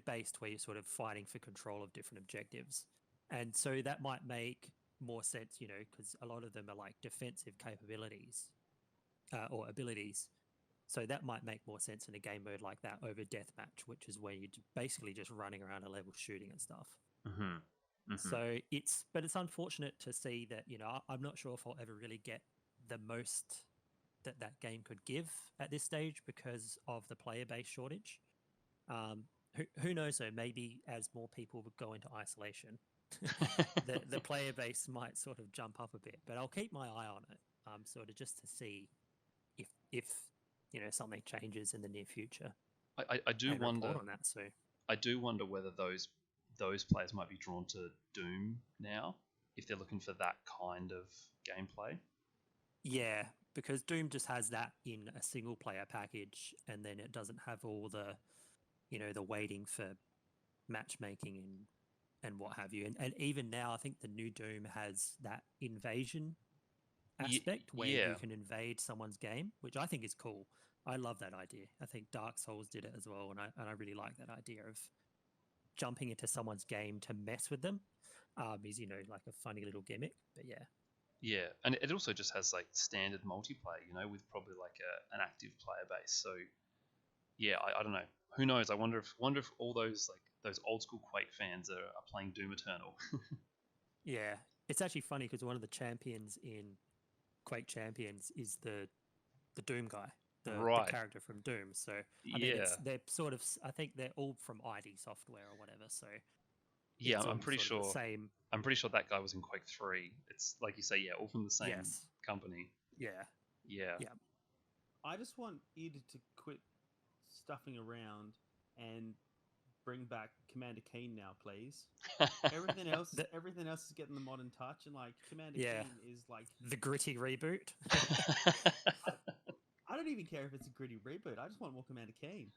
based, where you're sort of fighting for control of different objectives, and so that might make more sense, because a lot of them are like defensive capabilities or abilities. So that might make more sense in a game mode like that over deathmatch, which is where you're basically just running around a level shooting and stuff. So it's unfortunate to see that, I'm not sure if I'll ever really get the most that game could give at this stage because of the player base shortage. Who knows though, maybe as more people would go into isolation, the player base might sort of jump up a bit, but I'll keep my eye on it, sort of just to see if something changes in the near future. I do wonder on that. So I do wonder whether those players might be drawn to Doom now if they're looking for that kind of gameplay. Yeah, because Doom just has that in a single player package, and then it doesn't have all the the waiting for matchmaking and what have you. And even now, I think the new Doom has that invasion aspect where you can invade someone's game, which I think is cool. I love that idea. I think Dark Souls did it as well, and I really like that idea of jumping into someone's game to mess with them. Is like a funny little gimmick, but yeah. Yeah, and it also just has like standard multiplayer, with probably like an active player base. So yeah, I don't know. Who knows? I wonder if all those old school Quake fans are playing Doom Eternal. Yeah, it's actually funny because one of the champions in Quake Champions is the Doom guy, the character from Doom. So I mean, they're sort of. I think they're all from ID Software or whatever. So yeah, I'm pretty sure. The same. I'm pretty sure that guy was in Quake 3. It's like you say, yeah, all from the same company. Yeah. I just want id to quit stuffing around and bring back Commander Keen now, please. Everything else is getting the modern touch, and like Commander Keen is like the gritty reboot. I don't even care if it's a gritty reboot. I just want more Commander Keen.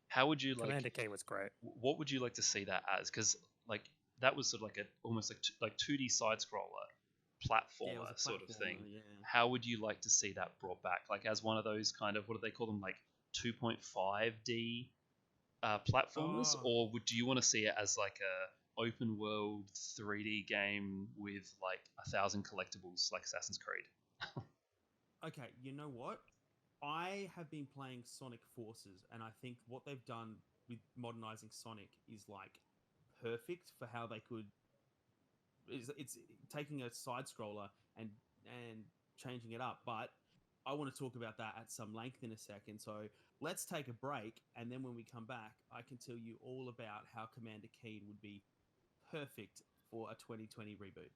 How would you like? Commander Keen was great. What would you like to see that as? Because like that was sort of like almost like 2D side scroller platformer sort of thing. Yeah. How would you like to see that brought back? Like as one of those kind of, what do they call them, like 2.5D platformers, or do you want to see it as like a open world 3D game with like 1,000 collectibles like Assassin's Creed? Okay, you know what? I have been playing Sonic Forces, and I think what they've done with modernizing Sonic is like perfect for how they could. It's taking a side scroller and changing it up, but I want to talk about that at some length in a second. So let's take a break, and then when we come back, I can tell you all about how Commander Keen would be perfect for a 2020 reboot.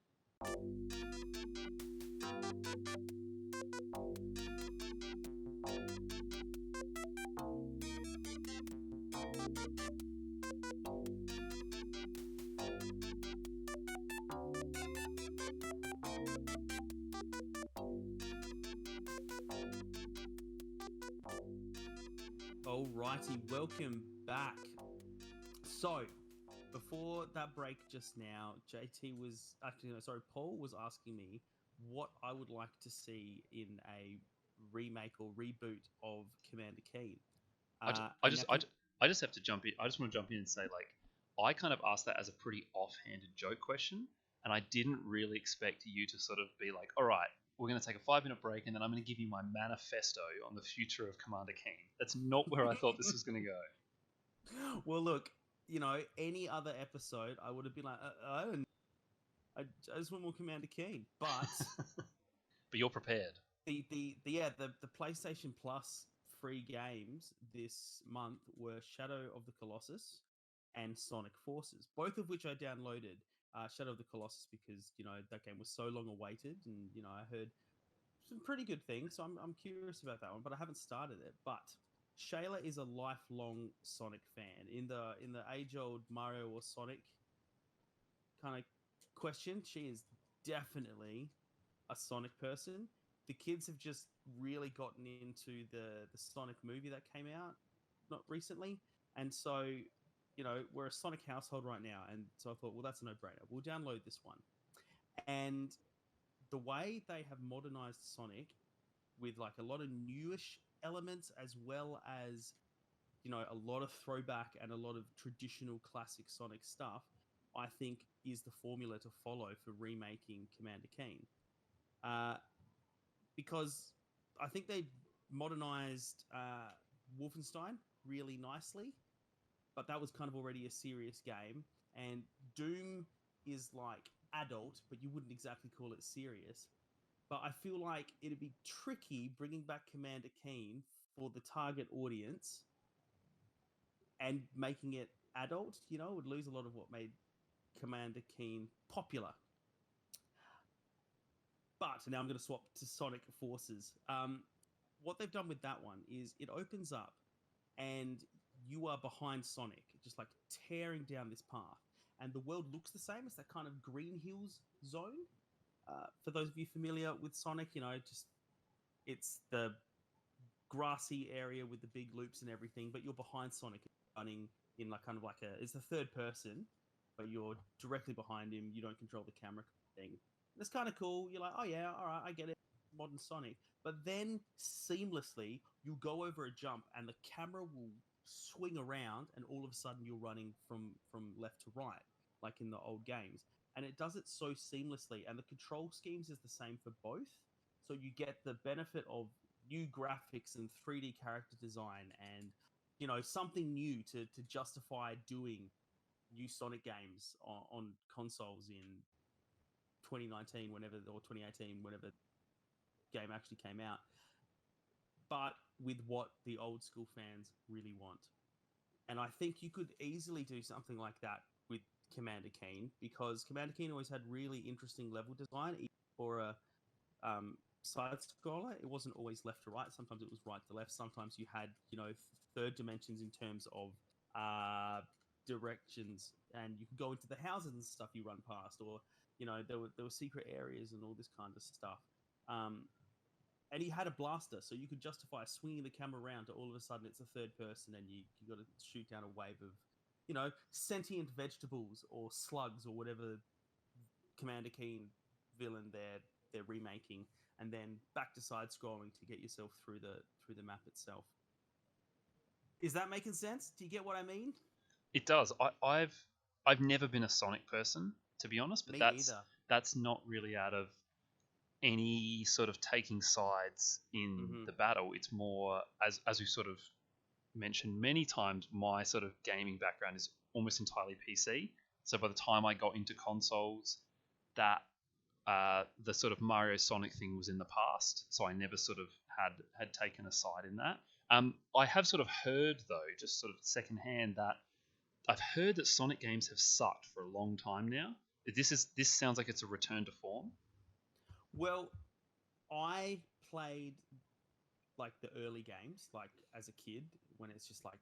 Alrighty, welcome back. So, before that break just now, Paul was asking me what I would like to see in a remake or reboot of Commander Keen. I just have to jump in. I just want to jump in and say, like, I kind of asked that as a pretty offhanded joke question, and I didn't really expect you to sort of be like, all right, we're going to take a 5-minute break, and then I'm going to give you my manifesto on the future of Commander Keen. That's not where I thought this was going to go. Well, look, any other episode, I would have been like, I just want more Commander Keen, but but you're prepared. The PlayStation Plus free games this month were Shadow of the Colossus and Sonic Forces, both of which I downloaded. Shadow of the Colossus because that game was so long awaited, and I heard some pretty good things. So I'm curious about that one, but I haven't started it. But Shayla is a lifelong Sonic fan. In the age-old Mario or Sonic kind of question, she is definitely a Sonic person. The kids have just really gotten into the Sonic movie that came out not recently, and so we're a Sonic household right now, and so I thought, well, that's a no-brainer. We'll download this one, and the way they have modernized Sonic with like a lot of newish elements as well as a lot of throwback and a lot of traditional classic Sonic stuff, I think is the formula to follow for remaking Commander Keen. Because I think they modernized Wolfenstein really nicely, but that was kind of already a serious game. And Doom is like adult, but you wouldn't exactly call it serious. But I feel like it'd be tricky bringing back Commander Keen for the target audience and making it adult. It would lose a lot of what made Commander Keen popular. But now I'm going to swap to Sonic Forces. What they've done with that one is it opens up and you are behind Sonic, just like tearing down this path. And the world looks the same. It's that kind of Green Hills zone. For those of you familiar with Sonic, it's the grassy area with the big loops and everything, but you're behind Sonic running in like kind of like it's the third person, but you're directly behind him. You don't control the camera thing. It's kind of cool. You're like, oh yeah, all right, I get it. Modern Sonic. But then seamlessly, you go over a jump and the camera will swing around and all of a sudden you're running from left to right, like in the old games. And it does it so seamlessly. And the control schemes is the same for both. So you get the benefit of new graphics and 3D character design and, something new to justify doing new Sonic games on consoles in 2019, or 2018, whenever the game actually came out, but with what the old school fans really want. And I think you could easily do something like that with Commander Keen, because Commander Keen always had really interesting level design. For a side scroller, it wasn't always left to right. Sometimes it was right to left. Sometimes you had, third dimensions in terms of directions, and you could go into the houses and stuff you run past, or there were secret areas and all this kind of stuff. And he had a blaster, so you could justify swinging the camera around to all of a sudden it's a third person, and you got to shoot down a wave of sentient vegetables or slugs or whatever Commander Keen villain they're remaking, and then back to side scrolling to get yourself through the map itself. Is that making sense? Do you get what I mean? It does. I've never been a Sonic person, to be honest, but Me either. That's not really out of any sort of taking sides in the battle. It's more, as we sort of mentioned many times, my sort of gaming background is almost entirely PC. So by the time I got into consoles, that the sort of Mario Sonic thing was in the past, so I never sort of had taken a side in that. I have sort of heard, though, just sort of secondhand, that I've heard that Sonic games have sucked for a long time now. This sounds like it's a return to form. Well, I played like the early games, like as a kid, when it's just like,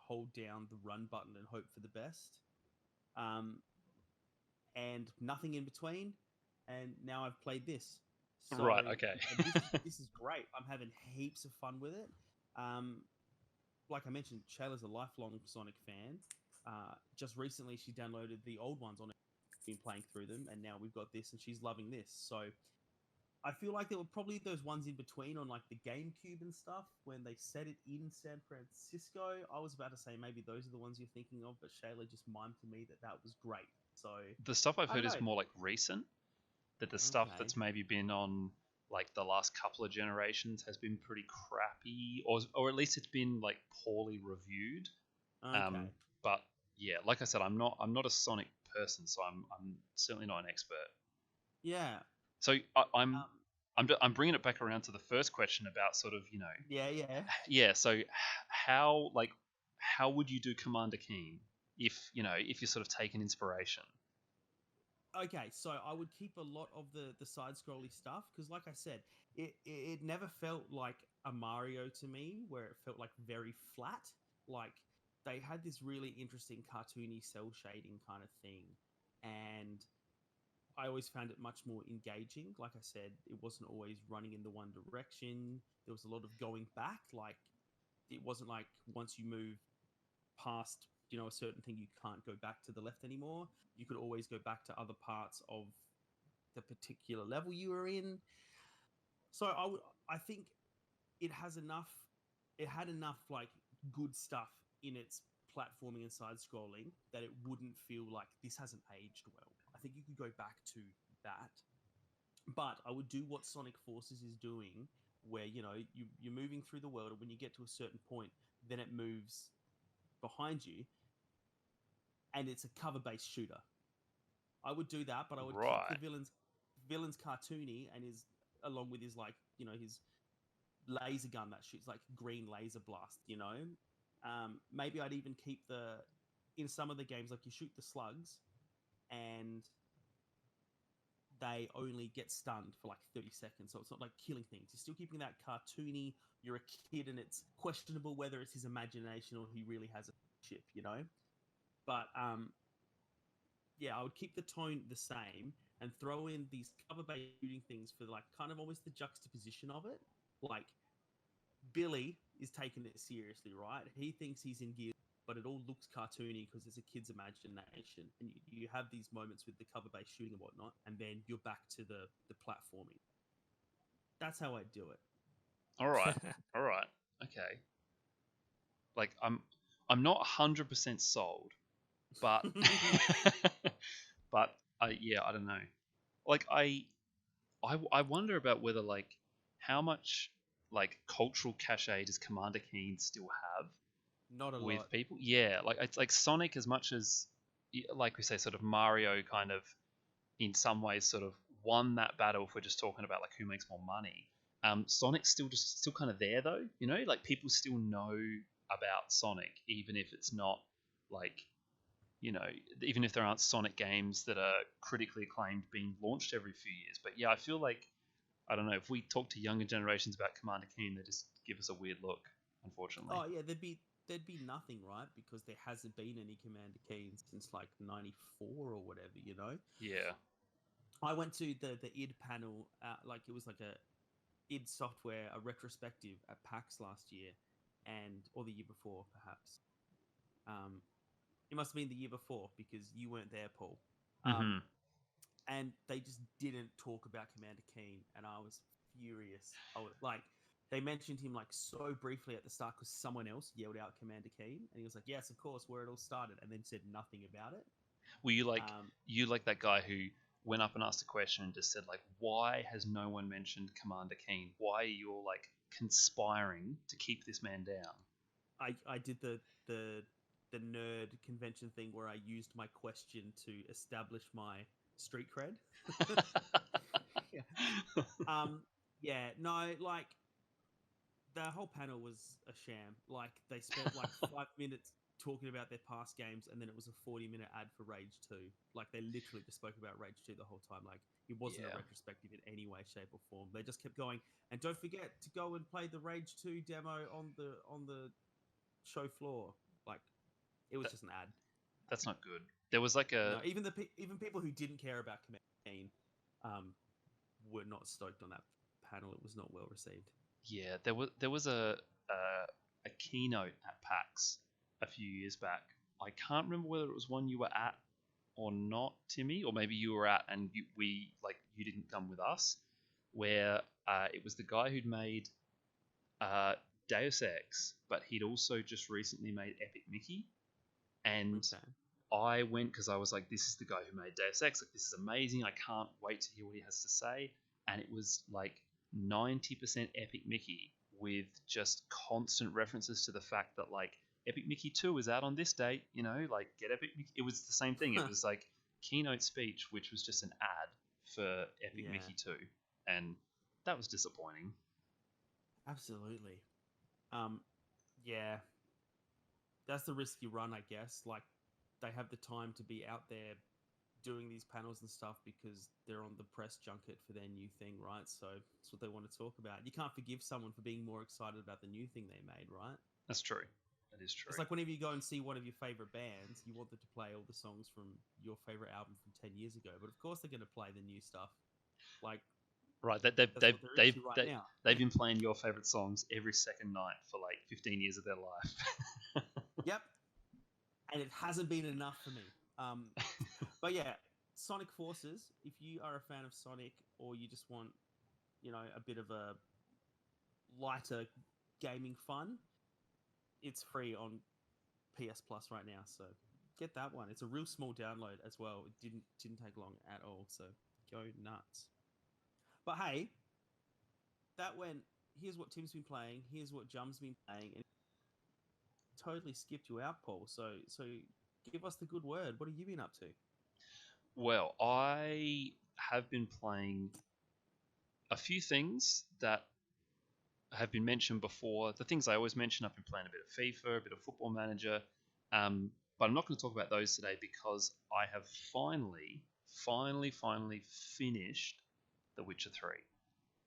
hold down the run button and hope for the best. And nothing in between. And now I've played this. So, right, okay. this is great. I'm having heaps of fun with it. Like I mentioned, Shayla's a lifelong Sonic fan. Just recently, she downloaded the old ones on it, been playing through them, and now we've got this, and she's loving this. So I feel like there were probably those ones in between on like the GameCube and stuff when they set it in San Francisco. I was about to say maybe those are the ones you're thinking of, but Shayla just mimed to me that was great. So the stuff I've heard is more like recent. That the stuff that's maybe been on like the last couple of generations has been pretty crappy, or at least it's been like poorly reviewed. Okay. But yeah, like I said, I'm not a Sonic person, so I'm certainly not an expert. Yeah. So I'm bringing it back around to the first question about sort of yeah. So how would you do Commander Keen if you sort of take an inspiration? Okay, so I would keep a lot of the side-scrolly stuff because, like I said, it never felt like a Mario to me, where it felt like very flat. Like they had this really interesting cartoony cell shading kind of thing, and I always found it much more engaging. Like I said, it wasn't always running in the one direction. There was a lot of going back. Like it wasn't like once you move past, a certain thing, you can't go back to the left anymore. You could always go back to other parts of the particular level you were in. So I think it has enough. It had enough like good stuff in its platforming and side scrolling that it wouldn't feel like this hasn't aged well. I think you could go back to that, but I would do what Sonic Forces is doing, where you're moving through the world, and when you get to a certain point, then it moves behind you, and it's a cover-based shooter. I would do that, but I would Right. keep the villains cartoony, and along with his his laser gun that shoots like green laser blast. Maybe I'd even keep in some of the games, like you shoot the slugs, and they only get stunned for like 30 seconds, so it's not like killing things. You're still keeping that cartoony. You're a kid, and it's questionable whether it's his imagination or he really has a chip. But yeah, I would keep the tone the same and throw in these cover-based shooting things for like kind of almost the juxtaposition of it. Like Billy is taking it seriously, right? He thinks he's in gear, but it all looks cartoony because it's a kid's imagination. And you have these moments with the cover-based shooting and whatnot, and then you're back to the platforming. That's how I do it. All right. All right. Okay. Like I'm not 100% sold, but but yeah, I don't know. Like I wonder about whether like how much like cultural cachet does Commander Keen still have Not a with lot. people? Yeah, like it's like Sonic, as much as like we say, sort of Mario kind of in some ways sort of won that battle if we're just talking about like who makes more money. Sonic's still kind of there though, like people still know about Sonic even if it's not like even if there aren't Sonic games that are critically acclaimed being launched every few years. But yeah, I feel like I don't know if we talk to younger generations about Commander Keen, they just give us a weird look, unfortunately. Oh yeah, there'd be nothing, right? Because there hasn't been any Commander Keen since like '94 or whatever. Yeah. I went to the id panel, like it was like a id Software, a retrospective at PAX last year, or the year before, perhaps. It must have been the year before because you weren't there, Paul. Mm-hmm. And they just didn't talk about Commander Keen, and I was furious. I was like, they mentioned him like so briefly at the start because someone else yelled out Commander Keen, and he was like, "Yes, of course, where it all started," and then said nothing about it. Were you like that guy who went up and asked a question and just said like, why has no one mentioned Commander Keen? Why are you all like conspiring to keep this man down? I did the nerd convention thing where I used my question to establish my street cred. Yeah. Yeah, no, like the whole panel was a sham. Like they spent like 5 minutes talking about their past games, and then it was a 40-minute ad for Rage 2. Like they literally just spoke about Rage 2 the whole time. Like it wasn't a retrospective in any way, shape, or form. They just kept going, and don't forget to go and play the Rage 2 demo on the show floor. Like it was just an ad. That's not good. There was like a No, even people who didn't care about Commander Keen were not stoked on that panel. It was not well received. yeah. There was a keynote at PAX a few years back. I can't remember whether it was one you were at or not, Timmy, or maybe you were at and you didn't come with us. Where it was the guy who'd made Deus Ex, but he'd also just recently made Epic Mickey, and Okay. I went because I was like, this is the guy who made Deus Ex. Like, this is amazing. I can't wait to hear what he has to say. And it was like 90% Epic Mickey with just constant references to the fact that like Epic Mickey 2 is out on this date. Like get Epic Mickey. It was the same thing. It was like keynote speech, which was just an ad for Epic Mickey 2, and that was disappointing. Absolutely. Yeah. That's the risk you run, I guess. Like they have the time to be out there doing these panels and stuff because they're on the press junket for their new thing, right? So that's what they want to talk about. You can't forgive someone for being more excited about the new thing they made, right? That's true. That is true. It's like whenever you go and see one of your favorite bands, you want them to play all the songs from your favorite album from 10 years ago. But of course, they're going to play the new stuff. Like, right, that's what they're into right now. they've been playing your favorite songs every second night for like 15 years of their life. Yep. And it hasn't been enough for me. But yeah, Sonic Forces, if you are a fan of Sonic or you just want, a bit of a lighter gaming fun, it's free on PS Plus right now. So get that one. It's a real small download as well. It didn't take long at all. So go nuts. But hey, here's what Tim's been playing, here's what Jum's been playing, and totally skipped you out, Paul. So give us the good word. What have you been up to? Well, I have been playing a few things that have been mentioned before. The things I always mention, I've been playing a bit of FIFA, a bit of Football Manager, but I'm not going to talk about those today because I have finally finished The Witcher 3.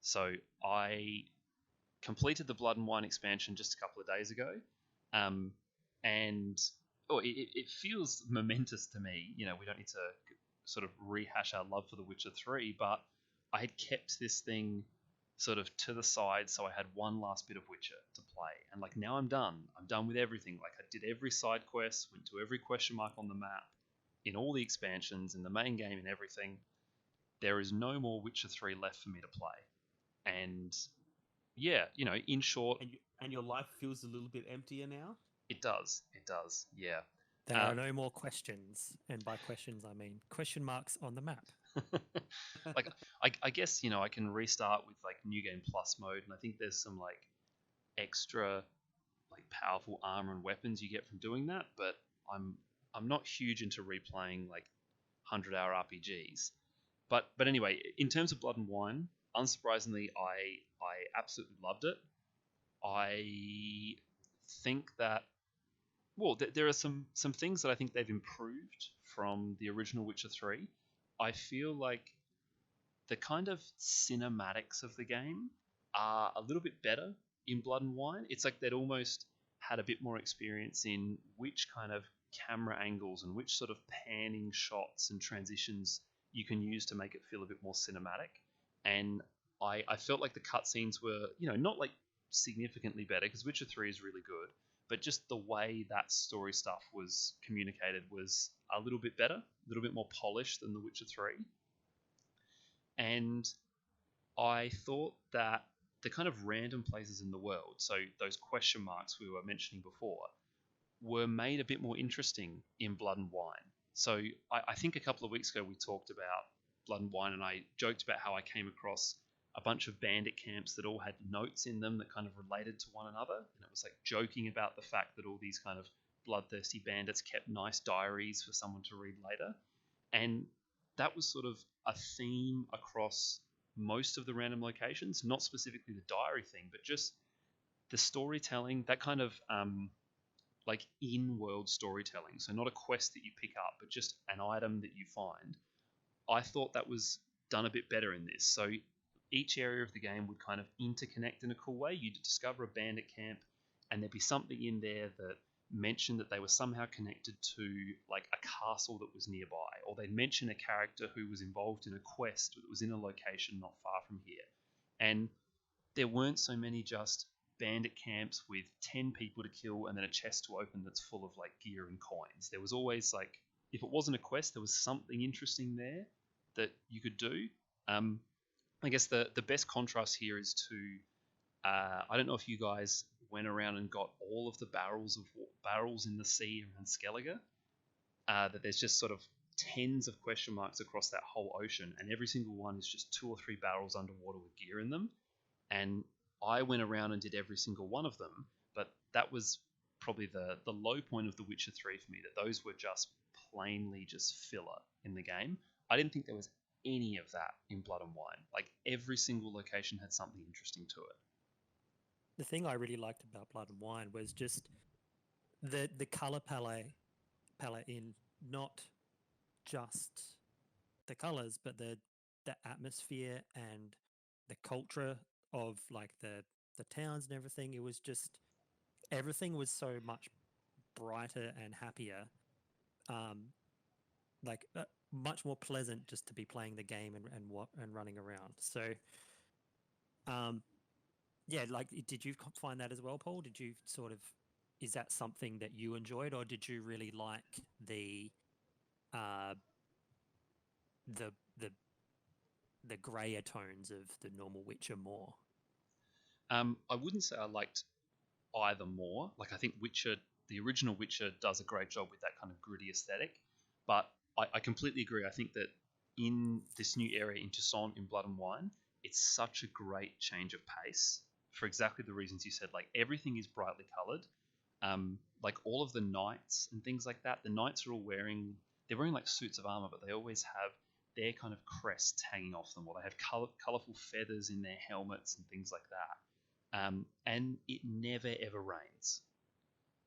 So I completed the Blood and Wine expansion just a couple of days ago, and it feels momentous to me. We don't need to sort of rehash our love for The Witcher 3, but I had kept this thing sort of to the side, so I had one last bit of Witcher to play, and like now I'm done with everything. Like I did every side quest, went to every question mark on the map, in all the expansions, in the main game, and everything. There is no more Witcher 3 left for me to play, and yeah, in short, and your life feels a little bit emptier now. It does, yeah. There are no more questions, and by questions I mean question marks on the map. Like I guess I can restart with like New Game Plus mode, and I think there's some like extra like powerful armor and weapons you get from doing that. But I'm not huge into replaying like 100-hour RPGs. But anyway, in terms of Blood and Wine, unsurprisingly, I absolutely loved it. I think that there are some things that I think they've improved from the original Witcher 3. I feel like the kind of cinematics of the game are a little bit better in Blood and Wine. It's like they'd almost had a bit more experience in which kind of camera angles and which sort of panning shots and transitions you can use to make it feel a bit more cinematic. And I felt like the cutscenes were, not like significantly better, because Witcher 3 is really good, but just the way that story stuff was communicated was a little bit better, a little bit more polished than The Witcher 3. And I thought that the kind of random places in the world, so those question marks we were mentioning before, were made a bit more interesting in Blood and Wine. So I think a couple of weeks ago we talked about Blood and Wine, and I joked about how I came across a bunch of bandit camps that all had notes in them that kind of related to one another. And it was like joking about the fact that all these kind of bloodthirsty bandits kept nice diaries for someone to read later. And that was sort of a theme across most of the random locations, not specifically the diary thing, but just the storytelling, that kind of like in-world storytelling. So not a quest that you pick up, but just an item that you find. I thought that was done a bit better in this. So each area of the game would kind of interconnect in a cool way. You'd discover a bandit camp, and there'd be something in there that mentioned that they were somehow connected to like a castle that was nearby, or they'd mention a character who was involved in a quest that was in a location not far from here. And there weren't so many just bandit camps with 10 people to kill and then a chest to open that's full of like gear and coins. There was always like, if it wasn't a quest, there was something interesting there that you could do. I guess the best contrast here is to, I don't know if you guys went around and got all of the barrels in the sea around Skellige, that there's just sort of tens of question marks across that whole ocean, and every single one is just 2 or 3 barrels underwater with gear in them. And I went around and did every single one of them, but that was probably the low point of The Witcher 3 for me, that those were just plainly just filler in the game. I didn't think there was any of that in Blood and Wine. Like every single location had something interesting to it. The thing I really liked about Blood and Wine was just the color palette in not just the colors, but the atmosphere and the culture of like the towns and everything. It was just everything was so much brighter and happier. Um, like much more pleasant just to be playing the game and running around. So, um, yeah, like did you find that as well, Paul? Did you sort of is that something that you enjoyed, or did you really like uh, the the the grayer tones of the normal Witcher more? I wouldn't say I liked either more. Like I think Witcher, the original Witcher, does a great job with that kind of gritty aesthetic, but I completely agree. I think that in this new area in Toussaint in Blood and Wine, it's such a great change of pace for exactly the reasons you said. Like everything is brightly coloured. Like all of the knights and things like that. The knights are all they're wearing like suits of armor, but they always have their kind of crests hanging off them, or they have colourful feathers in their helmets and things like that. And it never ever rains.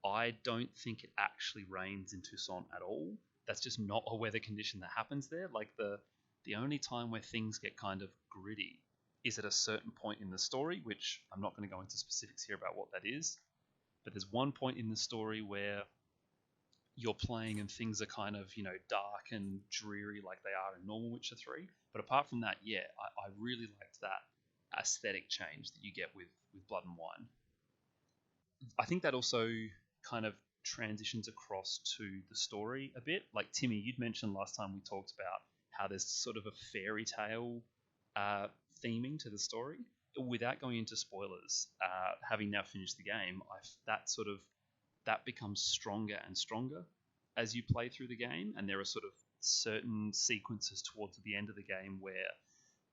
I don't think it actually rains in Toussaint at all. That's just not a weather condition that happens there. Like the only time where things get kind of gritty is at a certain point in the story, which I'm not going to go into specifics here about what that is. But there's one point in the story where you're playing and things are kind of, dark and dreary like they are in normal Witcher 3. But apart from that, yeah, I really liked that aesthetic change that you get with Blood and Wine. I think that also kind of transitions across to the story a bit. Like Timmy, you'd mentioned last time we talked about how there's sort of a fairy tale theming to the story. Without going into spoilers, having now finished the game, that becomes stronger and stronger as you play through the game, and there are sort of certain sequences towards the end of the game where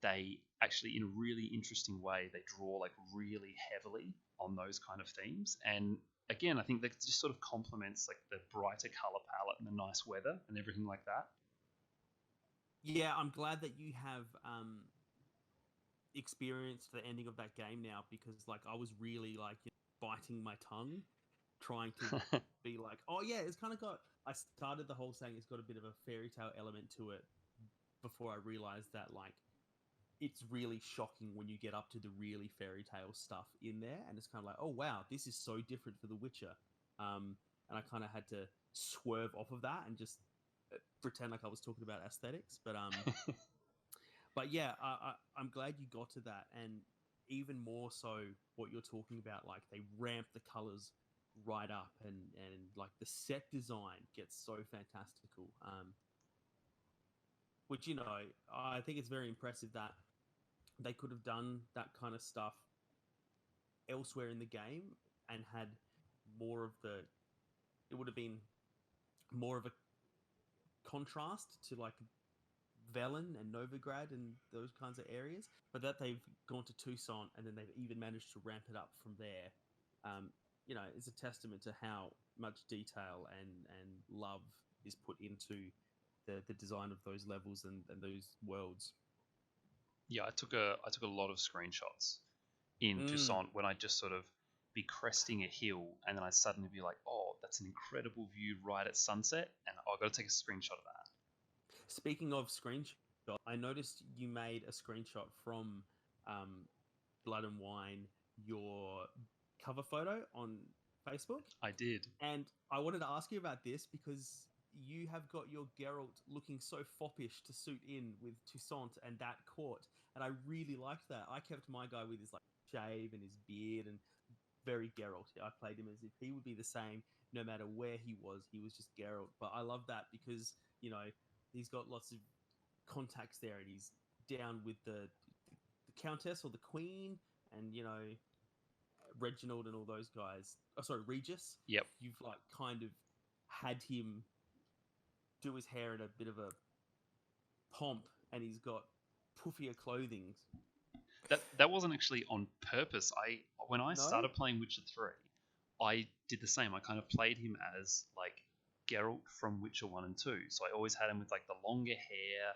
they actually, in a really interesting way, they draw like really heavily on those kind of themes. And again, I think that just sort of complements like the brighter color palette and the nice weather and everything like that. Yeah, I'm glad that you have experienced the ending of that game now, because like I was really like biting my tongue trying to be like, oh yeah, it's kind of got. I started the whole saying it's got a bit of a fairy tale element to it before I realized that like it's really shocking when you get up to the really fairy tale stuff in there, and it's kind of like, oh wow, this is so different for The Witcher. And I kind of had to swerve off of that and just pretend like I was talking about aesthetics, but yeah, I'm glad you got to that, and even more so what you're talking about, like they ramp the colors right up, and like the set design gets so fantastical. Which I think it's very impressive that they could have done that kind of stuff elsewhere in the game and had more of the. It would have been more of a contrast to like Velen and Novigrad and those kinds of areas, but that they've gone to Toussaint and then they've even managed to ramp it up from there. Is a testament to how much detail and love is put into the design of those levels and those worlds. Yeah, I took a lot of screenshots in Toussaint when I just sort of be cresting a hill, and then I'd suddenly be like, oh, that's an incredible view right at sunset, and I've got to take a screenshot of that. Speaking of screenshot, I noticed you made a screenshot from Blood and Wine, your cover photo on Facebook. I did. And I wanted to ask you about this because you have got your Geralt looking so foppish to suit in with Toussaint and that court. And I really liked that. I kept my guy with his like shave and his beard and very Geralt. I played him as if he would be the same no matter where he was. He was just Geralt. But I love that because, he's got lots of contacts there, and he's down with the Countess or the Queen, and Reginald and all those guys. Oh, sorry, Regis. Yep. You've like kind of had him do his hair in a bit of a pomp, and he's got puffier clothing. That wasn't actually on purpose. When I started playing Witcher 3, I did the same. I kind of played him as like Geralt from Witcher 1 and 2. So I always had him with like the longer hair,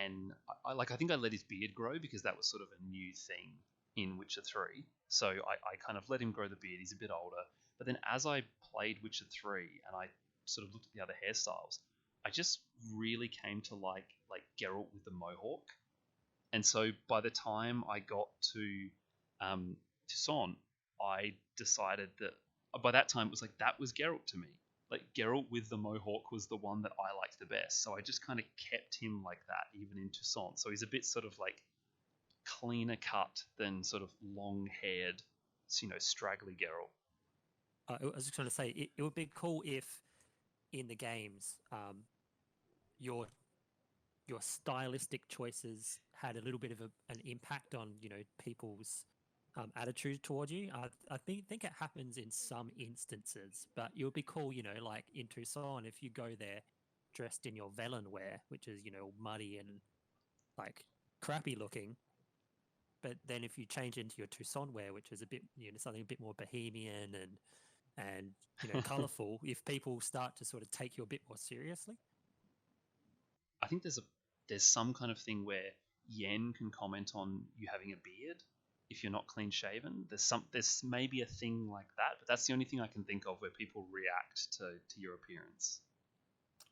and I think I let his beard grow because that was sort of a new thing in Witcher 3. So I kind of let him grow the beard. He's a bit older. But then as I played Witcher 3 and I sort of looked at the other hairstyles, I just really came to like Geralt with the mohawk. And so by the time I got to Toussaint, I decided that by that time it was like that was Geralt to me. Like Geralt with the mohawk was the one that I liked the best. So I just kind of kept him like that even in Toussaint. So he's a bit sort of like cleaner cut than sort of long-haired, straggly Geralt. I was just going to say it would be cool if in the games your stylistic choices had a little bit of an impact on people's attitude toward you. I think it happens in some instances, but it would be cool, like in Tucson, if you go there dressed in your Velen wear, which is muddy and like crappy looking. But then if you change into your Tucson wear, which is a bit something a bit more bohemian and colourful, if people start to sort of take you a bit more seriously. I think there's some kind of thing where Yen can comment on you having a beard if you're not clean shaven. There's maybe a thing like that, but that's the only thing I can think of where people react to your appearance.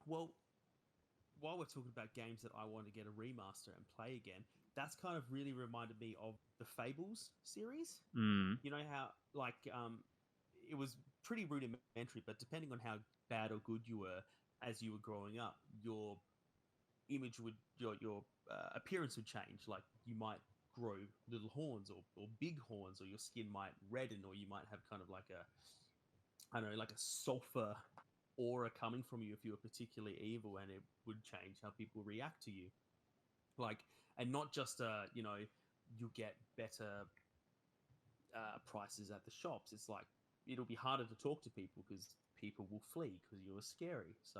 Well, while we're talking about games that I want to get a remaster and play again, that's kind of really reminded me of the Fables series. You know how it was pretty rudimentary, but depending on how bad or good you were as you were growing up, your image would your appearance would change. Like you might grow little horns or big horns, or your skin might redden, or you might have kind of like a sulfur aura coming from you if you were particularly evil, and it would change how people react to you. And not just you get better prices at the shops. It's like it'll be harder to talk to people because people will flee because you're scary. So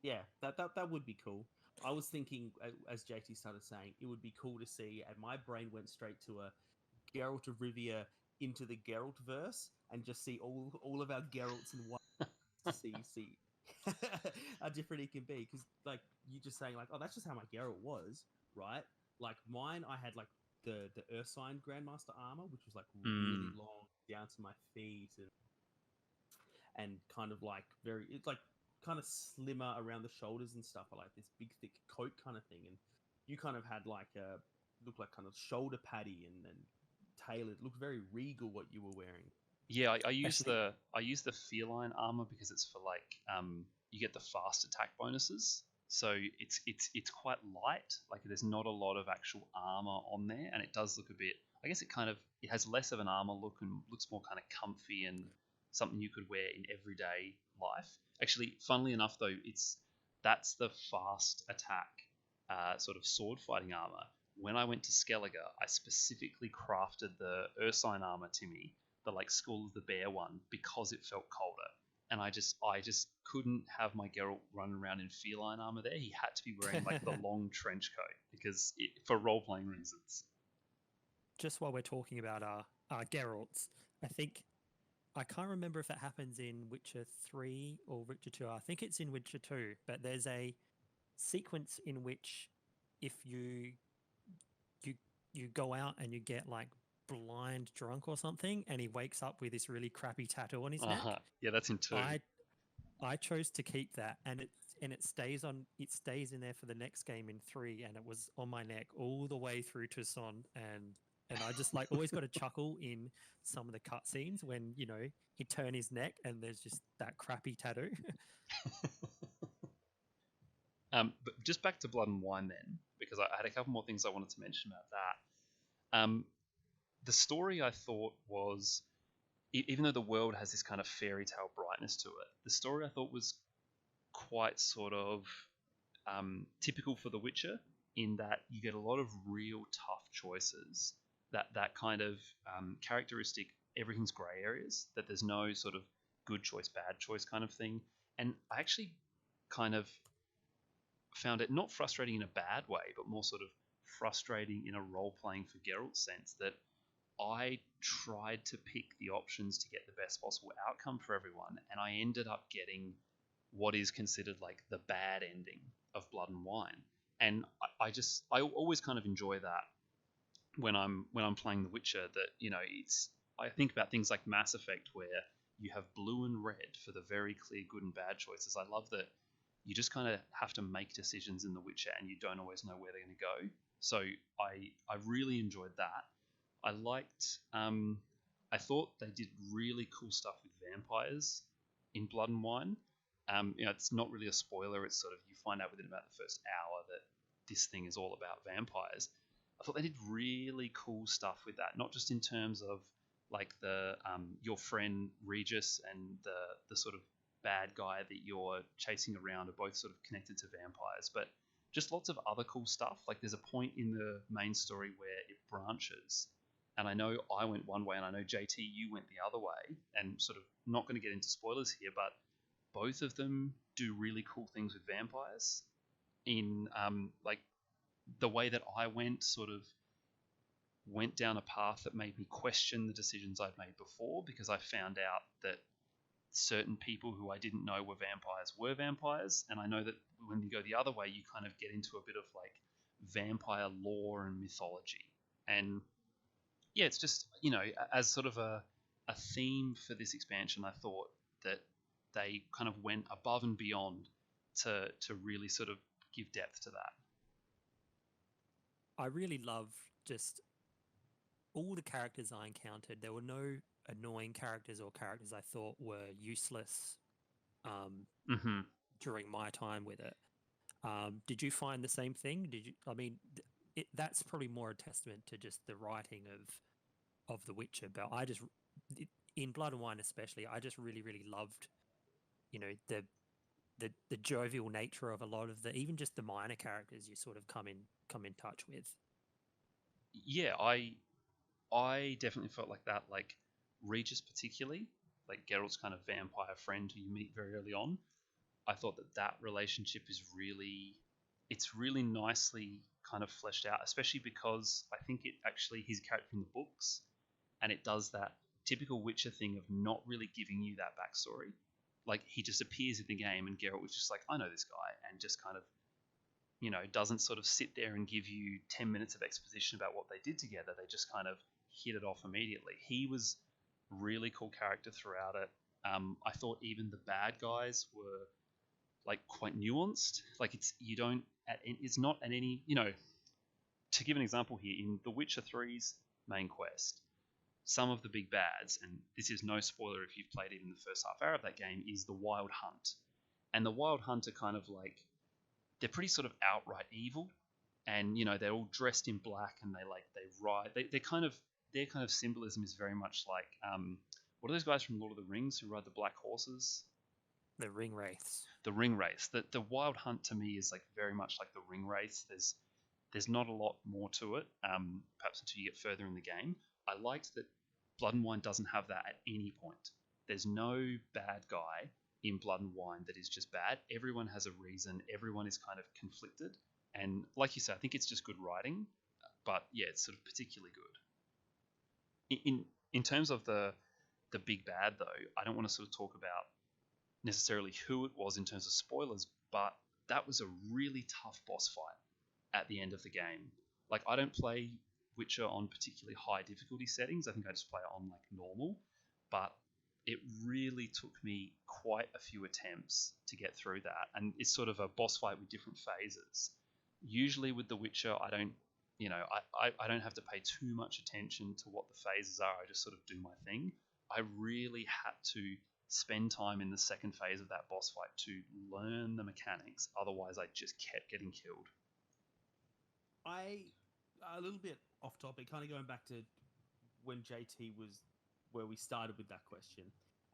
yeah, that would be cool. I was thinking, as JT started saying, it would be cool to see, and my brain went straight to a Geralt of Rivia into the Geralt verse, and just see all of our Geralts in one. see how different he can be, because you just saying oh, that's just how my Geralt was, right? Like mine, I had the Ursine Grandmaster armor, which was really long down to my feet, and kind of it's kind of slimmer around the shoulders and stuff. I like this big thick coat kind of thing, and you kind of had looked like kind of shoulder paddy and tailored. It looked very regal what you were wearing. Yeah, I use the feline armor because it's for you get the fast attack bonuses. So it's quite light. Like there's not a lot of actual armor on there, and it does look a bit. I guess it has less of an armor look and looks more kind of comfy and something you could wear in everyday life. Actually, funnily enough though, that's the fast attack sort of sword fighting armor. When I went to Skellige, I specifically crafted the Ursine armor, Timmy, the Skull of the Bear one, because it felt colder. And I just couldn't have my Geralt running around in feline armor there. He had to be wearing the long trench coat because for role-playing reasons. Just while we're talking about Geralts, I can't remember if it happens in Witcher 3 or Witcher 2. I think it's in Witcher 2, but there's a sequence in which if you go out and you get blind drunk or something, and he wakes up with this really crappy tattoo on his neck. Yeah, that's in 2. I chose to keep that, and it stays in there for the next game in 3, and it was on my neck all the way through Tucson, and I just always got a chuckle in some of the cutscenes when he turn his neck and there's just that crappy tattoo. But just back to Blood and Wine then, because I had a couple more things I wanted to mention about that. The story I thought was, even though the world has this kind of fairy tale brightness to it, the story I thought was quite sort of typical for The Witcher, in that you get a lot of real tough choices. That kind of characteristic, everything's grey areas, that there's no sort of good choice, bad choice kind of thing. And I actually kind of found it not frustrating in a bad way, but more sort of frustrating in a role-playing for Geralt sense, that I tried to pick the options to get the best possible outcome for everyone, and I ended up getting what is considered the bad ending of Blood and Wine. And I always kind of enjoy that when I'm playing The Witcher, that I think about things like Mass Effect, where you have blue and red for the very clear good and bad choices. I love that you just kind of have to make decisions in The Witcher, and you don't always know where they're going to go. So I really enjoyed that. I liked. I thought they did really cool stuff with vampires in Blood and Wine. It's not really a spoiler. It's sort of, you find out within about the first hour that this thing is all about vampires. I thought they did really cool stuff with that, not just in terms of like the your friend Regis and the sort of bad guy that you're chasing around are both sort of connected to vampires, but just lots of other cool stuff. Like there's a point in the main story where it branches, and I know I went one way, and I know JT, you went the other way, and sort of not going to get into spoilers here, but both of them do really cool things with vampires. In like the way that I went down a path that made me question the decisions I'd made before, because I found out that certain people who I didn't know were vampires, and I know that when you go the other way, you kind of get into a bit of like vampire lore and mythology. And yeah, it's just, as sort of a theme for this expansion, I thought that they kind of went above and beyond to really sort of give depth to that. I really love just all the characters I encountered. There were no annoying characters or characters I thought were useless during my time with it. Did you find the same thing? Did you? I mean, that's probably more a testament to just the writing of The Witcher. But in Blood and Wine especially, I just really, really loved, the jovial nature of a lot of even just the minor characters you sort of come in touch with. Yeah, I definitely felt like that. Like Regis particularly, like Geralt's kind of vampire friend who you meet very early on. I thought that relationship is it's really nicely kind of fleshed out, especially because I think it actually, his character in the books, and it does that typical Witcher thing of not really giving you that backstory. Like he just appears in the game, and Geralt was just like, I know this guy, and just kind of, doesn't sort of sit there and give you 10 minutes of exposition about what they did together. They just kind of hit it off immediately. He was really cool character throughout it. I thought even the bad guys were like quite nuanced. Like it's not at any, to give an example here, in The Witcher 3's main quest, some of the big bads, and this is no spoiler if you've played even the first half hour of that game, is the Wild Hunt. And the Wild Hunt are kind of like, they're pretty sort of outright evil, and they're all dressed in black, and they ride. Their kind of symbolism is very much like what are those guys from Lord of the Rings who ride the black horses? The ring wraiths. The ring wraiths. The Wild Hunt to me is like very much like the ring wraiths. There's not a lot more to it, perhaps until you get further in the game. I liked that Blood and Wine doesn't have that at any point. There's no bad guy in Blood and Wine that is just bad. Everyone has a reason. Everyone is kind of conflicted. And like you said, I think it's just good writing. But yeah, it's sort of particularly good. In terms of the big bad, though, I don't want to sort of talk about necessarily who it was in terms of spoilers, but that was a really tough boss fight at the end of the game. Like, I don't play Witcher on particularly high difficulty settings. I think I just play it on like normal, but it really took me quite a few attempts to get through that. And it's sort of a boss fight with different phases. Usually with The Witcher, I don't have to pay too much attention to what the phases are. I just sort of do my thing. I really had to spend time in the second phase of that boss fight to learn the mechanics. Otherwise, I just kept getting killed. A little bit off topic, kind of going back to when JT was where we started with that question,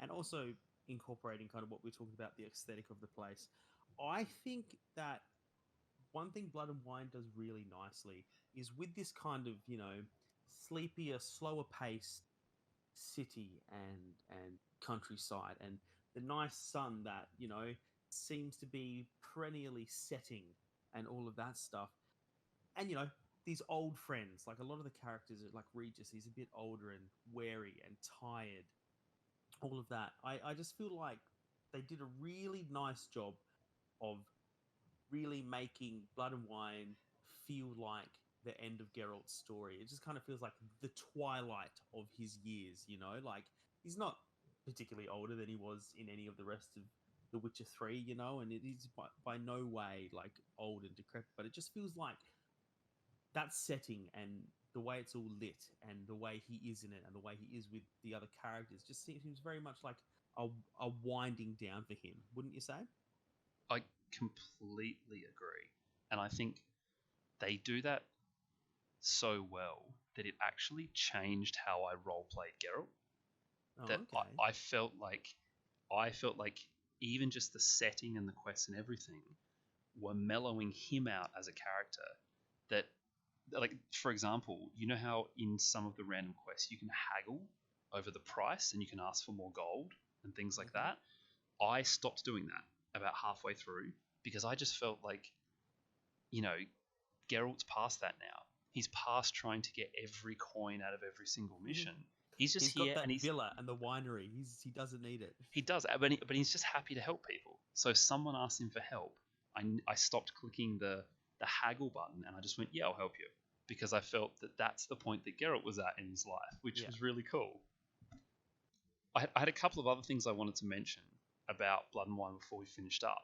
and also incorporating kind of what we're talking about, the aesthetic of the place. I think that one thing Blood and Wine does really nicely is with this kind of, sleepier, slower paced city and countryside, and the nice sun that, seems to be perennially setting and all of that stuff. And, these old friends, like a lot of the characters, like Regis, he's a bit older and wary and tired. All of that. I just feel like they did a really nice job of really making Blood and Wine feel like the end of Geralt's story. It just kind of feels like the twilight of his years, like he's not particularly older than he was in any of the rest of The Witcher 3, you know, and it is by no way like old and decrepit, but it just feels like that setting and the way it's all lit and the way he is in it and the way he is with the other characters just seems very much like a winding down for him, wouldn't you say? I completely agree. And I think they do that so well that it actually changed how I role played Geralt. Oh, That okay. I felt like even just the setting and the quests and everything were mellowing him out as a character. That, like, for example, you know how in some of the random quests you can haggle over the price and you can ask for more gold and things like that. I stopped doing that about halfway through because I just felt like, you know, Geralt's past that now. He's past trying to get every coin out of every single mission. He's just He's here, got that and villa and the winery. He doesn't need it. he does, but he's just happy to help people. So if someone asked him for help, I stopped clicking the haggle button and I just went, yeah, I'll help you, because I felt that that's the point that Geralt was at in his life, which was really cool. I had a couple of other things I wanted to mention about Blood and Wine before we finished up.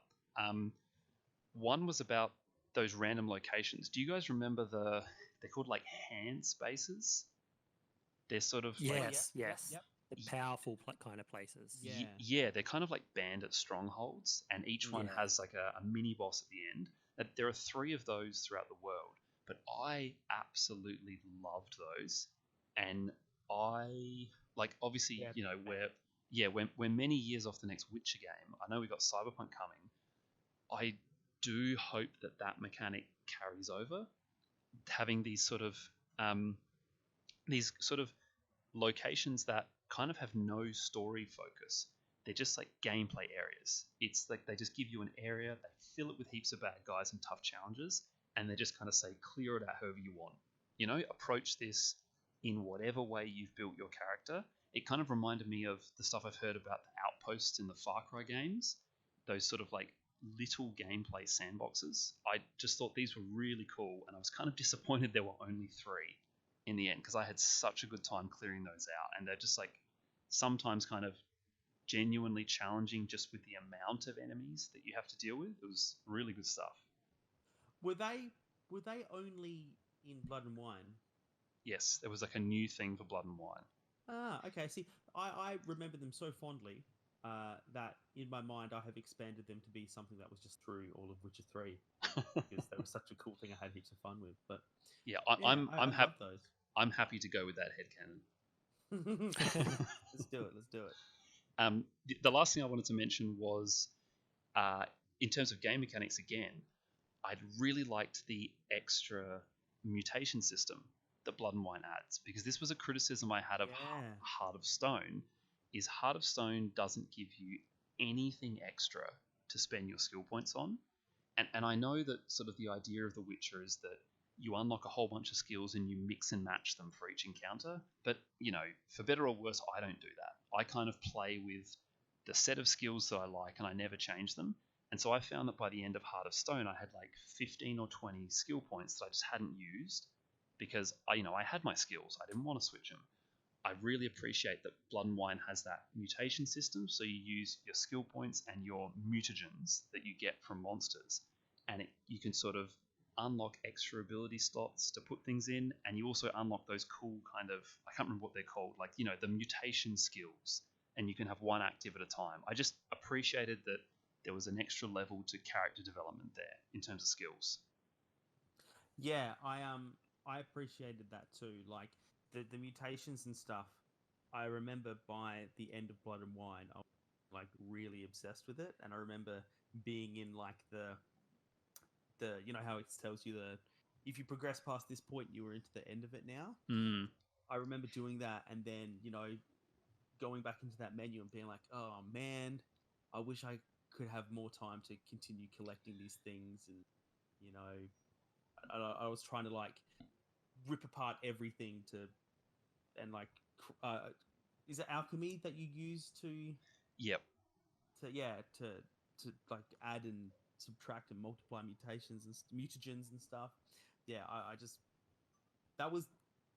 One was about those random locations. Do you guys remember they're called like hand spaces? They're sort of like, Yes. The powerful kind of places. Yeah. They're kind of like bandit strongholds, and each one Yeah. has like a mini boss at the end. There are 3 of those throughout the world, but I absolutely loved those, and I like, obviously, Yeah. you know, we're many years off the next Witcher game. I know we got Cyberpunk coming. I do hope that mechanic carries over, having these sort of locations that kind of have no story focus. They're just like gameplay areas. It's like they just give you an area, they fill it with heaps of bad guys and tough challenges, and they just kind of say, clear it out however you want. You know, approach this in whatever way you've built your character. It kind of reminded me of the stuff I've heard about the outposts in the Far Cry games, those sort of like little gameplay sandboxes. I just thought these were really cool, and I was kind of disappointed there were only 3 in the end, because I had such a good time clearing those out, and they're just like sometimes kind of genuinely challenging just with the amount of enemies that you have to deal with. It was really good stuff. Were they only in Blood and Wine? Yes, there was like a new thing for Blood and Wine. Ah, okay. See, I remember them so fondly that in my mind I have expanded them to be something that was just through all of Witcher 3 because they were such a cool thing I had heaps of fun with. But Yeah, I I'm happy. love those. I'm happy to go with that headcanon. Let's do it. The last thing I wanted to mention was, in terms of game mechanics again, I'd really liked the extra mutation system that Blood and Wine adds, because this was a criticism I had of Heart of Stone, is Heart of Stone doesn't give you anything extra to spend your skill points on. And I know that sort of the idea of The Witcher is that you unlock a whole bunch of skills and you mix and match them for each encounter. But, you know, for better or worse, I don't do that. I kind of play with the set of skills that I like and I never change them. And so I found that by the end of Heart of Stone, I had like 15 or 20 skill points that I just hadn't used because I had my skills. I didn't want to switch them. I really appreciate that Blood and Wine has that mutation system. So you use your skill points and your mutagens that you get from monsters. And you can sort of unlock extra ability slots to put things in, and you also unlock those cool kind of, I can't remember what they're called, like, you know, the mutation skills, and you can have one active at a time. I just appreciated that there was an extra level to character development there in terms of skills. Yeah, I appreciated that too. Like the mutations and stuff. I remember by the end of Blood and Wine, I was like really obsessed with it, and I remember being in like the you know how it tells you if you progress past this point, you were into the end of it now. I remember doing that, and then going back into that menu and being like, oh man, I wish I could have more time to continue collecting these things, and I was trying to like rip apart everything and like is it alchemy that you use to Yep. to like add and subtract and multiply mutations and mutagens and stuff. Yeah, I just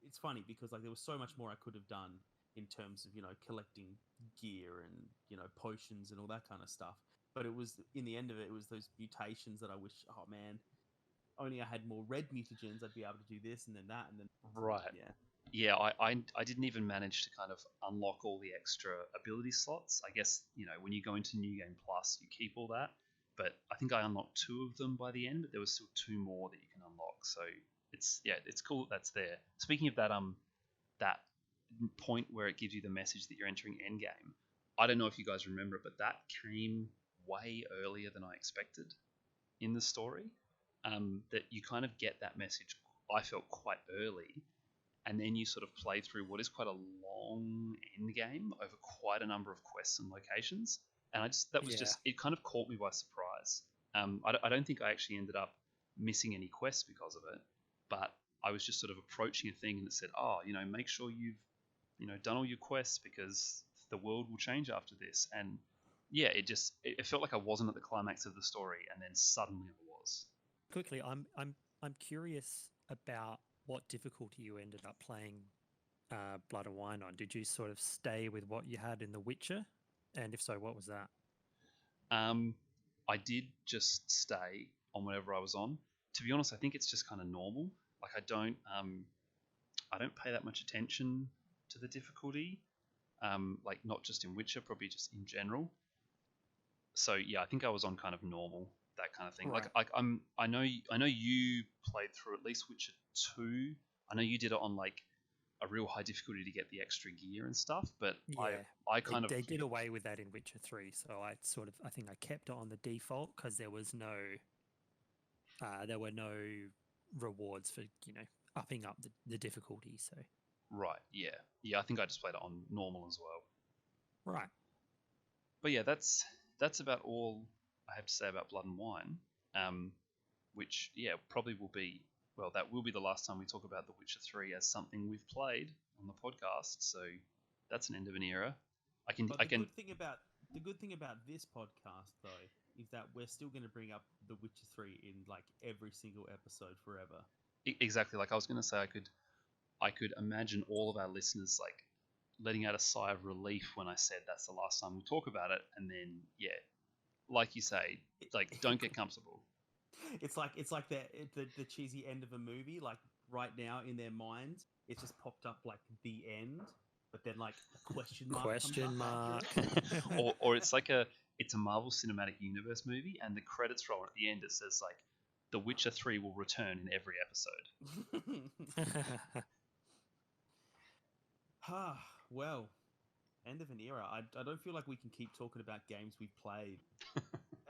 it's funny because like there was so much more I could have done in terms of collecting gear and potions and all that kind of stuff. But it was in the end of it, it was those mutations that I wish. Oh man, only I had more red mutagens, I'd be able to do this and then that and then. Right. Yeah. Yeah, I didn't even manage to kind of unlock all the extra ability slots. I guess, when you go into New Game Plus, you keep all that. But I think I unlocked 2 of them by the end, but there was still 2 more that you can unlock. So it's cool that that's there. Speaking of that point where it gives you the message that you're entering endgame, I don't know if you guys remember it, but that came way earlier than I expected in the story. That you kind of get that message, I felt, quite early, and then you sort of play through what is quite a long end game over quite a number of quests and locations, and it kind of caught me by surprise. I don't think I actually ended up missing any quests because of it, but I was just sort of approaching a thing and it said, oh, make sure you've done all your quests because the world will change after this. And yeah, it felt like I wasn't at the climax of the story, and then suddenly I was. Quickly, I'm curious about what difficulty you ended up playing Blood and Wine on. Did you sort of stay with what you had in The Witcher? And if so, what was that? I did just stay on whatever I was on. To be honest, I think it's just kind of normal. Like I don't pay that much attention to the difficulty. Like not just in Witcher, probably just in general. So yeah, I think I was on kind of normal, that kind of thing. Right. Like I know you played through at least Witcher 2. I know you did it on like a real high difficulty to get the extra gear and stuff, but Yeah, they did away with that in Witcher 3, so I think I kept it on the default because there were no rewards for upping up the difficulty. So right, yeah, I think I just played it on normal as well. right, But yeah, that's about all I have to say about Blood and Wine. Which probably will be, well, that will be the last time we talk about The Witcher 3 as something we've played on the podcast. So that's an end of an era. The good thing about this podcast though is that we're still going to bring up The Witcher 3 in like every single episode forever. Exactly. Like I was going to say, I could imagine all of our listeners like letting out a sigh of relief when I said that's the last time we talk about it, and then like you say, like don't get comfortable. It's like the cheesy end of a movie. Like right now in their minds, it's just popped up like the end, but then like a question mark. Question mark. or it's like it's a Marvel Cinematic Universe movie, and the credits roll at the end. It says like The Witcher 3 will return in every episode. Well, end of an era. I don't feel like we can keep talking about games we've played,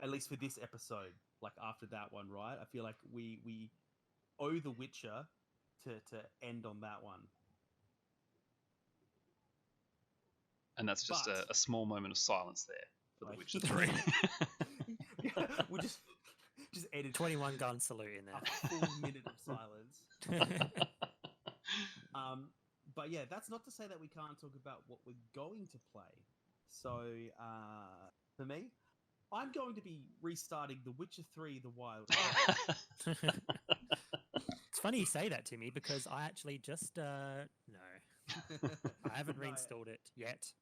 at least for this episode. Like after that one, right? I feel like we owe The Witcher to end on that one. And that's just a small moment of silence there for The Witcher 3. We just edit 21 gun salute in there. A full minute of silence. But yeah, that's not to say that we can't talk about what we're going to play. So for me, I'm going to be restarting The Witcher 3 The Wild Hunt. It's funny you say that, Timmy, because I actually just no. I haven't reinstalled it yet.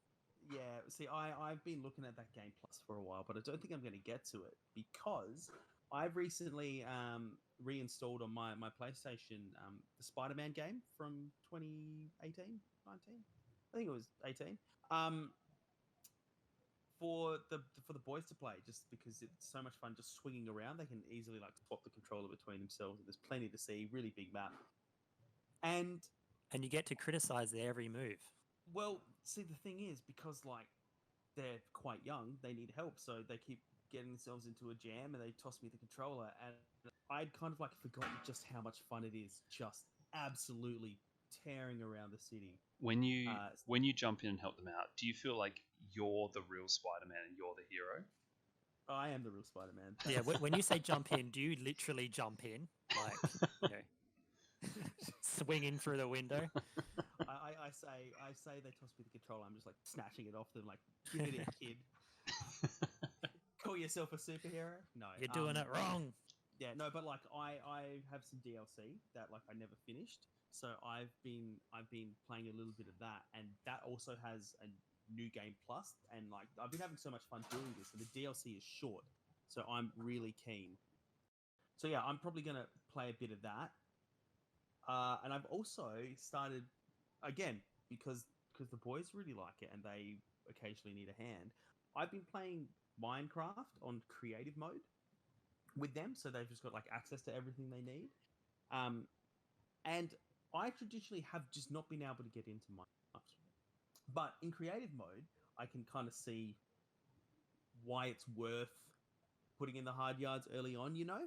Yeah, see, I've been looking at that Game Plus for a while, but I don't think I'm going to get to it because I've recently reinstalled on my PlayStation the Spider-Man game from 2018, 19? I think it was 18. For the boys to play, just because it's so much fun just swinging around. They can easily like swap the controller between themselves. There's plenty to see, really big map. And you get to criticize their every move. Well, see, the thing is, because like they're quite young, they need help, so they keep getting themselves into a jam, and they toss me the controller, and I'd kind of like forgotten just how much fun it is, just absolutely tearing around the city. When you jump in and help them out, do you feel like you're the real Spider-Man and you're the hero? I am the real Spider-Man. Yeah, when you say jump in, do you literally jump in, like swing in through the window? I say they toss me the controller. I'm just like snatching it off them, like give it a kid. Call yourself a superhero? No, You're doing it wrong. Yeah, no, but like I have some DLC that like I never finished, so I've been playing a little bit of that, and that also has a New Game Plus, and like I've been having so much fun doing this, and the DLC is short, so I'm really keen. So yeah, I'm probably gonna play a bit of that, and I've also started again because the boys really like it and they occasionally need a hand. I've been playing Minecraft on creative mode with them, so they've just got like access to everything they need. And I traditionally have just not been able to get into Minecraft, but in creative mode, I can kind of see why it's worth putting in the hard yards early on, you know?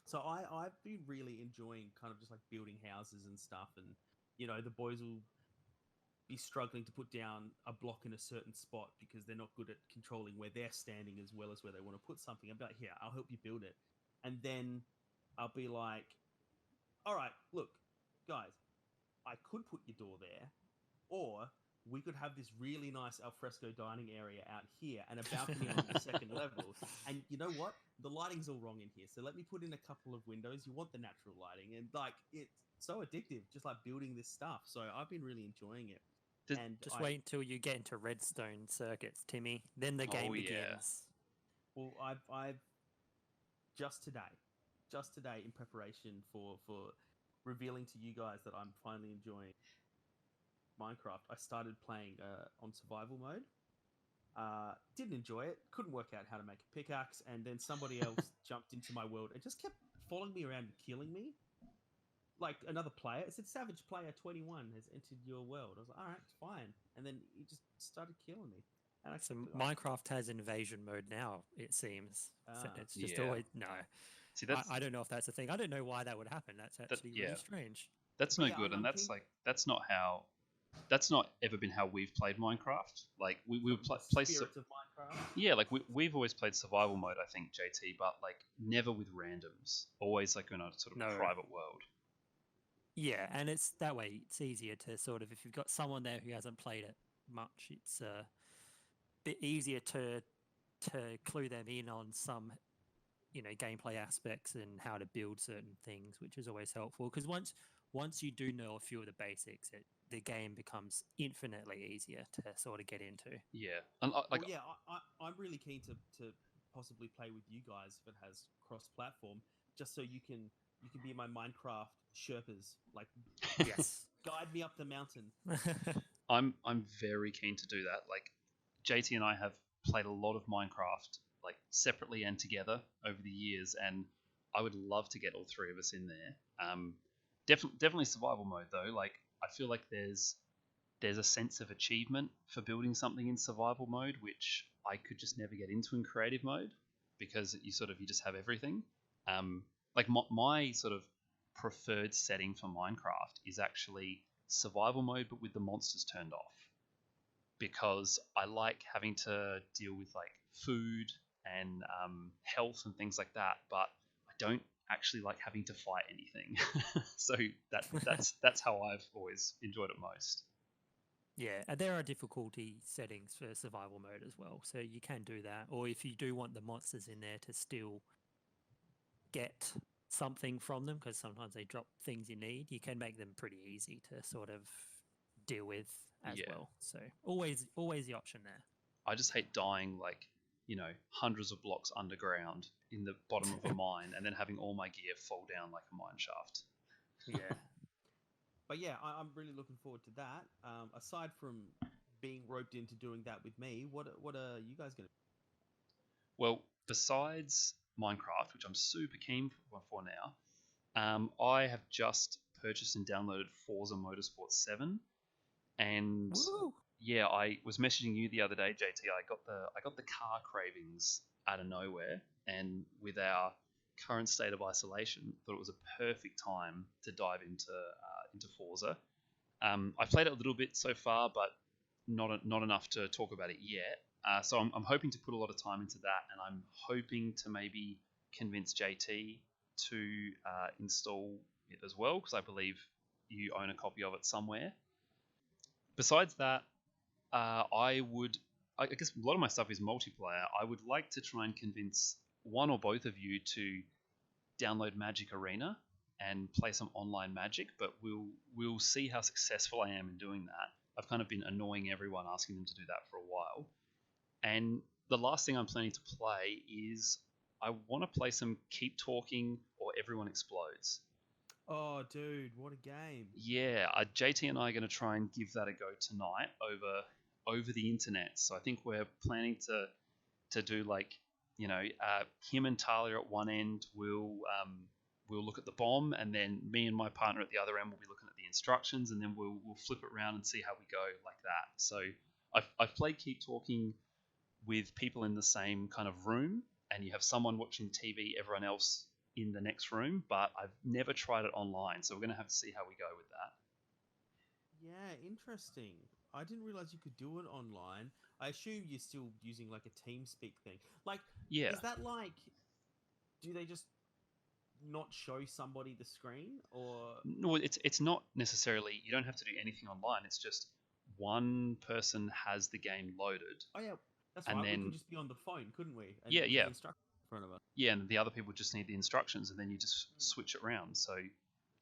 So I've been really enjoying kind of just like building houses and stuff, and you know the boys will be struggling to put down a block in a certain spot because they're not good at controlling where they're standing as well as where they want to put something. I'm like, here, I'll help you build it, and then I'll be like, all right, look, guys, I could put your door there, or we could have this really nice alfresco dining area out here and a balcony on the second level. And you know what? The lighting's all wrong in here. So let me put in a couple of windows. You want the natural lighting. And like, it's so addictive, just like building this stuff. So I've been really enjoying it. And Just wait until you get into redstone circuits, Timmy. Then the game begins. Well, I've just today in preparation for revealing to you guys that I'm finally enjoying Minecraft, I started playing on survival mode. Didn't enjoy it. Couldn't work out how to make a pickaxe, and then somebody else jumped into my world and just kept following me around and killing me. Like another player, it said "Savage Player 21 has entered your world." I was like, "All right, fine," and then he just started killing me. And So Minecraft has invasion mode now, it seems. So it's just always no. See, I don't know if that's a thing. I don't know why that would happen. That's actually really strange. That's no good, and that's not ever been how we've played Minecraft. Like we would play Spirits of Minecraft. Yeah, like we've always played survival mode, I think, JT, but like never with randoms. Always like in a sort of private world. Yeah, and it's that way. It's easier to sort of, if you've got someone there who hasn't played it much, it's a bit easier to clue them in on some, you know, gameplay aspects and how to build certain things, which is always helpful. Because once you do know a few of the basics, the game becomes infinitely easier to sort of get into. Yeah, and I'm really keen to possibly play with you guys if it has cross-platform, just so you can be my Minecraft Sherpas, like yes, guide me up the mountain. I'm very keen to do that. Like JT and I have played a lot of Minecraft, like separately and together over the years, and I would love to get all three of us in there. Definitely survival mode though. Like I feel like there's a sense of achievement for building something in survival mode, which I could just never get into in creative mode because you just have everything. Like my sort of preferred setting for Minecraft is actually survival mode, but with the monsters turned off, because I like having to deal with like food and health and things like that, but I don't actually like having to fight anything. So that's how I've always enjoyed it most. Yeah, and there are difficulty settings for survival mode as well, so you can do that. Or if you do want the monsters in there to still get something from them, because sometimes they drop things you need, you can make them pretty easy to sort of deal with as well. So always the option there. I just hate dying like, you know, hundreds of blocks underground in the bottom of a mine and then having all my gear fall down like a mine shaft. Yeah. But yeah, I'm really looking forward to that. Aside from being roped into doing that with me, what are you guys going to do? Well, besides Minecraft, which I'm super keen for now, I have just purchased and downloaded Forza Motorsport 7, and yeah, I was messaging you the other day, JT. I got the car cravings out of nowhere, and with our current state of isolation, thought it was a perfect time to dive into Forza. I played it a little bit so far, but not enough to talk about it yet. So I'm hoping to put a lot of time into that, and I'm hoping to maybe convince JT to install it as well, because I believe you own a copy of it somewhere. Besides that, I guess a lot of my stuff is multiplayer. I would like to try and convince one or both of you to download Magic Arena and play some online Magic, but we'll see how successful I am in doing that. I've kind of been annoying everyone, asking them to do that for a while. And the last thing I'm planning to play is I want to play some Keep Talking or Everyone Explodes. Oh, dude, what a game! Yeah, JT and I are going to try and give that a go tonight over the internet. So I think we're planning to do like, him and Talia at one end will look at the bomb, and then me and my partner at the other end will be looking at the instructions, and then we'll flip it around and see how we go like that. So I've played Keep Talking with people in the same kind of room, and you have someone watching TV, everyone else in the next room, but I've never tried it online, so we're going to have to see how we go with that. Yeah, interesting. I didn't realize you could do it online. I assume you're still using like a TeamSpeak thing. Like, Yeah. is that like, do they just not show somebody the screen, or? No, it's not necessarily, you don't have to do anything online. It's just one person has the game loaded. Oh yeah, that's and right. then- We could just be on the phone, couldn't we? And Yeah, with yeah. The instructions in front of us. Yeah, and the other people just need the instructions, and then you just switch it around. So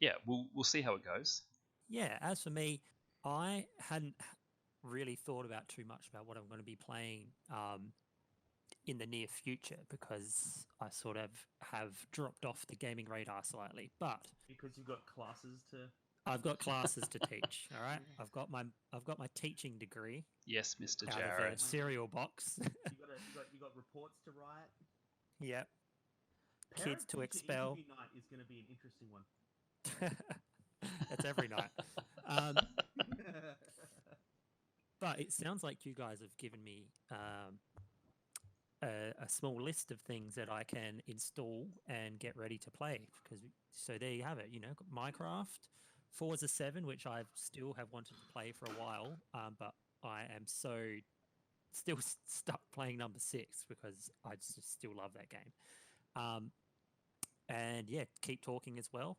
yeah, we'll see how it goes. Yeah, as for me, I hadn't really thought about too much about what I'm going to be playing in the near future, because I sort of have dropped off the gaming radar slightly. But Because you've got classes to. I've got classes to teach. All right, I've got my teaching degree Yes, Mr. out Jared. of a cereal box. You got reports to write. Yep. Kids Parent-teacher to expel. interview night is going to be an interesting one. That's every night. But it sounds like you guys have given me a small list of things that I can install and get ready to play. So there you have it. Got Minecraft, Forza 7, which I still have wanted to play for a while, but I am still stuck playing number 6 because I just still love that game. And yeah, Keep Talking as well.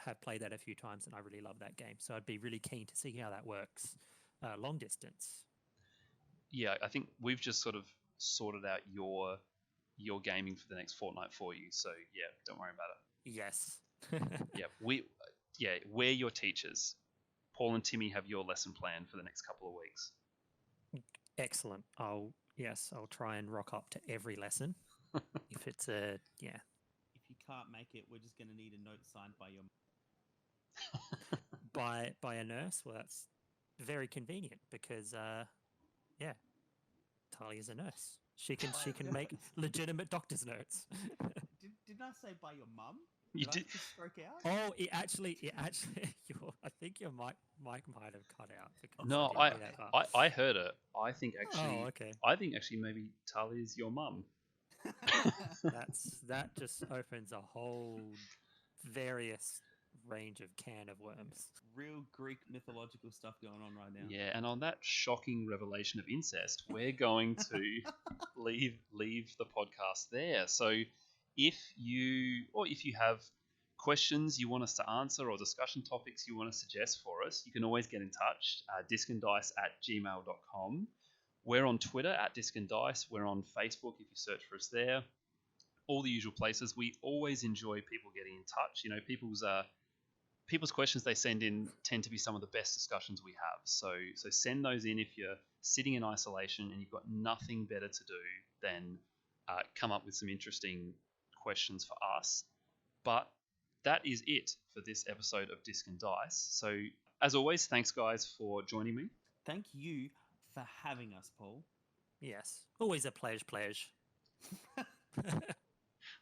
Have played that a few times and I really love that game. So I'd be really keen to see how that works long distance. Yeah, I think we've just sort of sorted out your gaming for the next fortnight for you. So yeah, don't worry about it. Yes. We're your teachers. Paul and Timmy have your lesson plan for the next couple of weeks. Excellent. I'll try and rock up to every lesson. If it's If you can't make it, we're just going to need a note signed by your. by a nurse, well, that's very convenient because Talia's a nurse. She can make legitimate doctor's notes. Didn't I say by your mum? You Did. did. I just stroke out? Oh, it actually. I think your mic might have cut out. because No, I didn't hear that part. I heard it. I think actually. Oh, okay. I think actually maybe Talia's your mum. That just opens a whole various range of can of worms. Real Greek mythological stuff going on right now. Yeah, and on that shocking revelation of incest, we're going to leave the podcast there. So if you have questions you want us to answer or discussion topics you want to suggest for us, you can always get in touch, discanddice@gmail.com. We're on Twitter @discanddice. We're on Facebook if you search for us there. All the usual places. We always enjoy people getting in touch. People's questions they send in tend to be some of the best discussions we have. So send those in if you're sitting in isolation and you've got nothing better to do than come up with some interesting questions for us. But that is it for this episode of Disc and Dice. So as always, thanks guys for joining me. Thank you for having us, Paul. Yes, always a pleasure.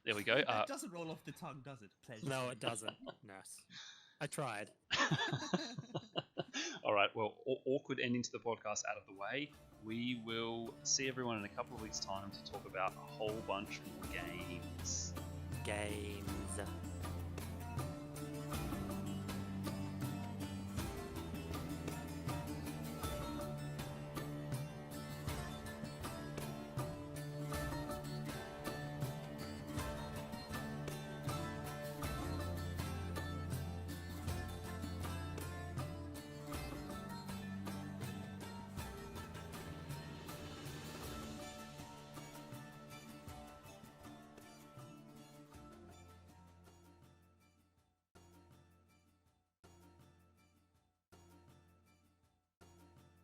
There we go. That doesn't roll off the tongue, does it? Pleasure. No, it doesn't. No, I tried. All right, well, awkward ending to the podcast out of the way. We will see everyone in a couple of weeks' time to talk about a whole bunch more games. Gay.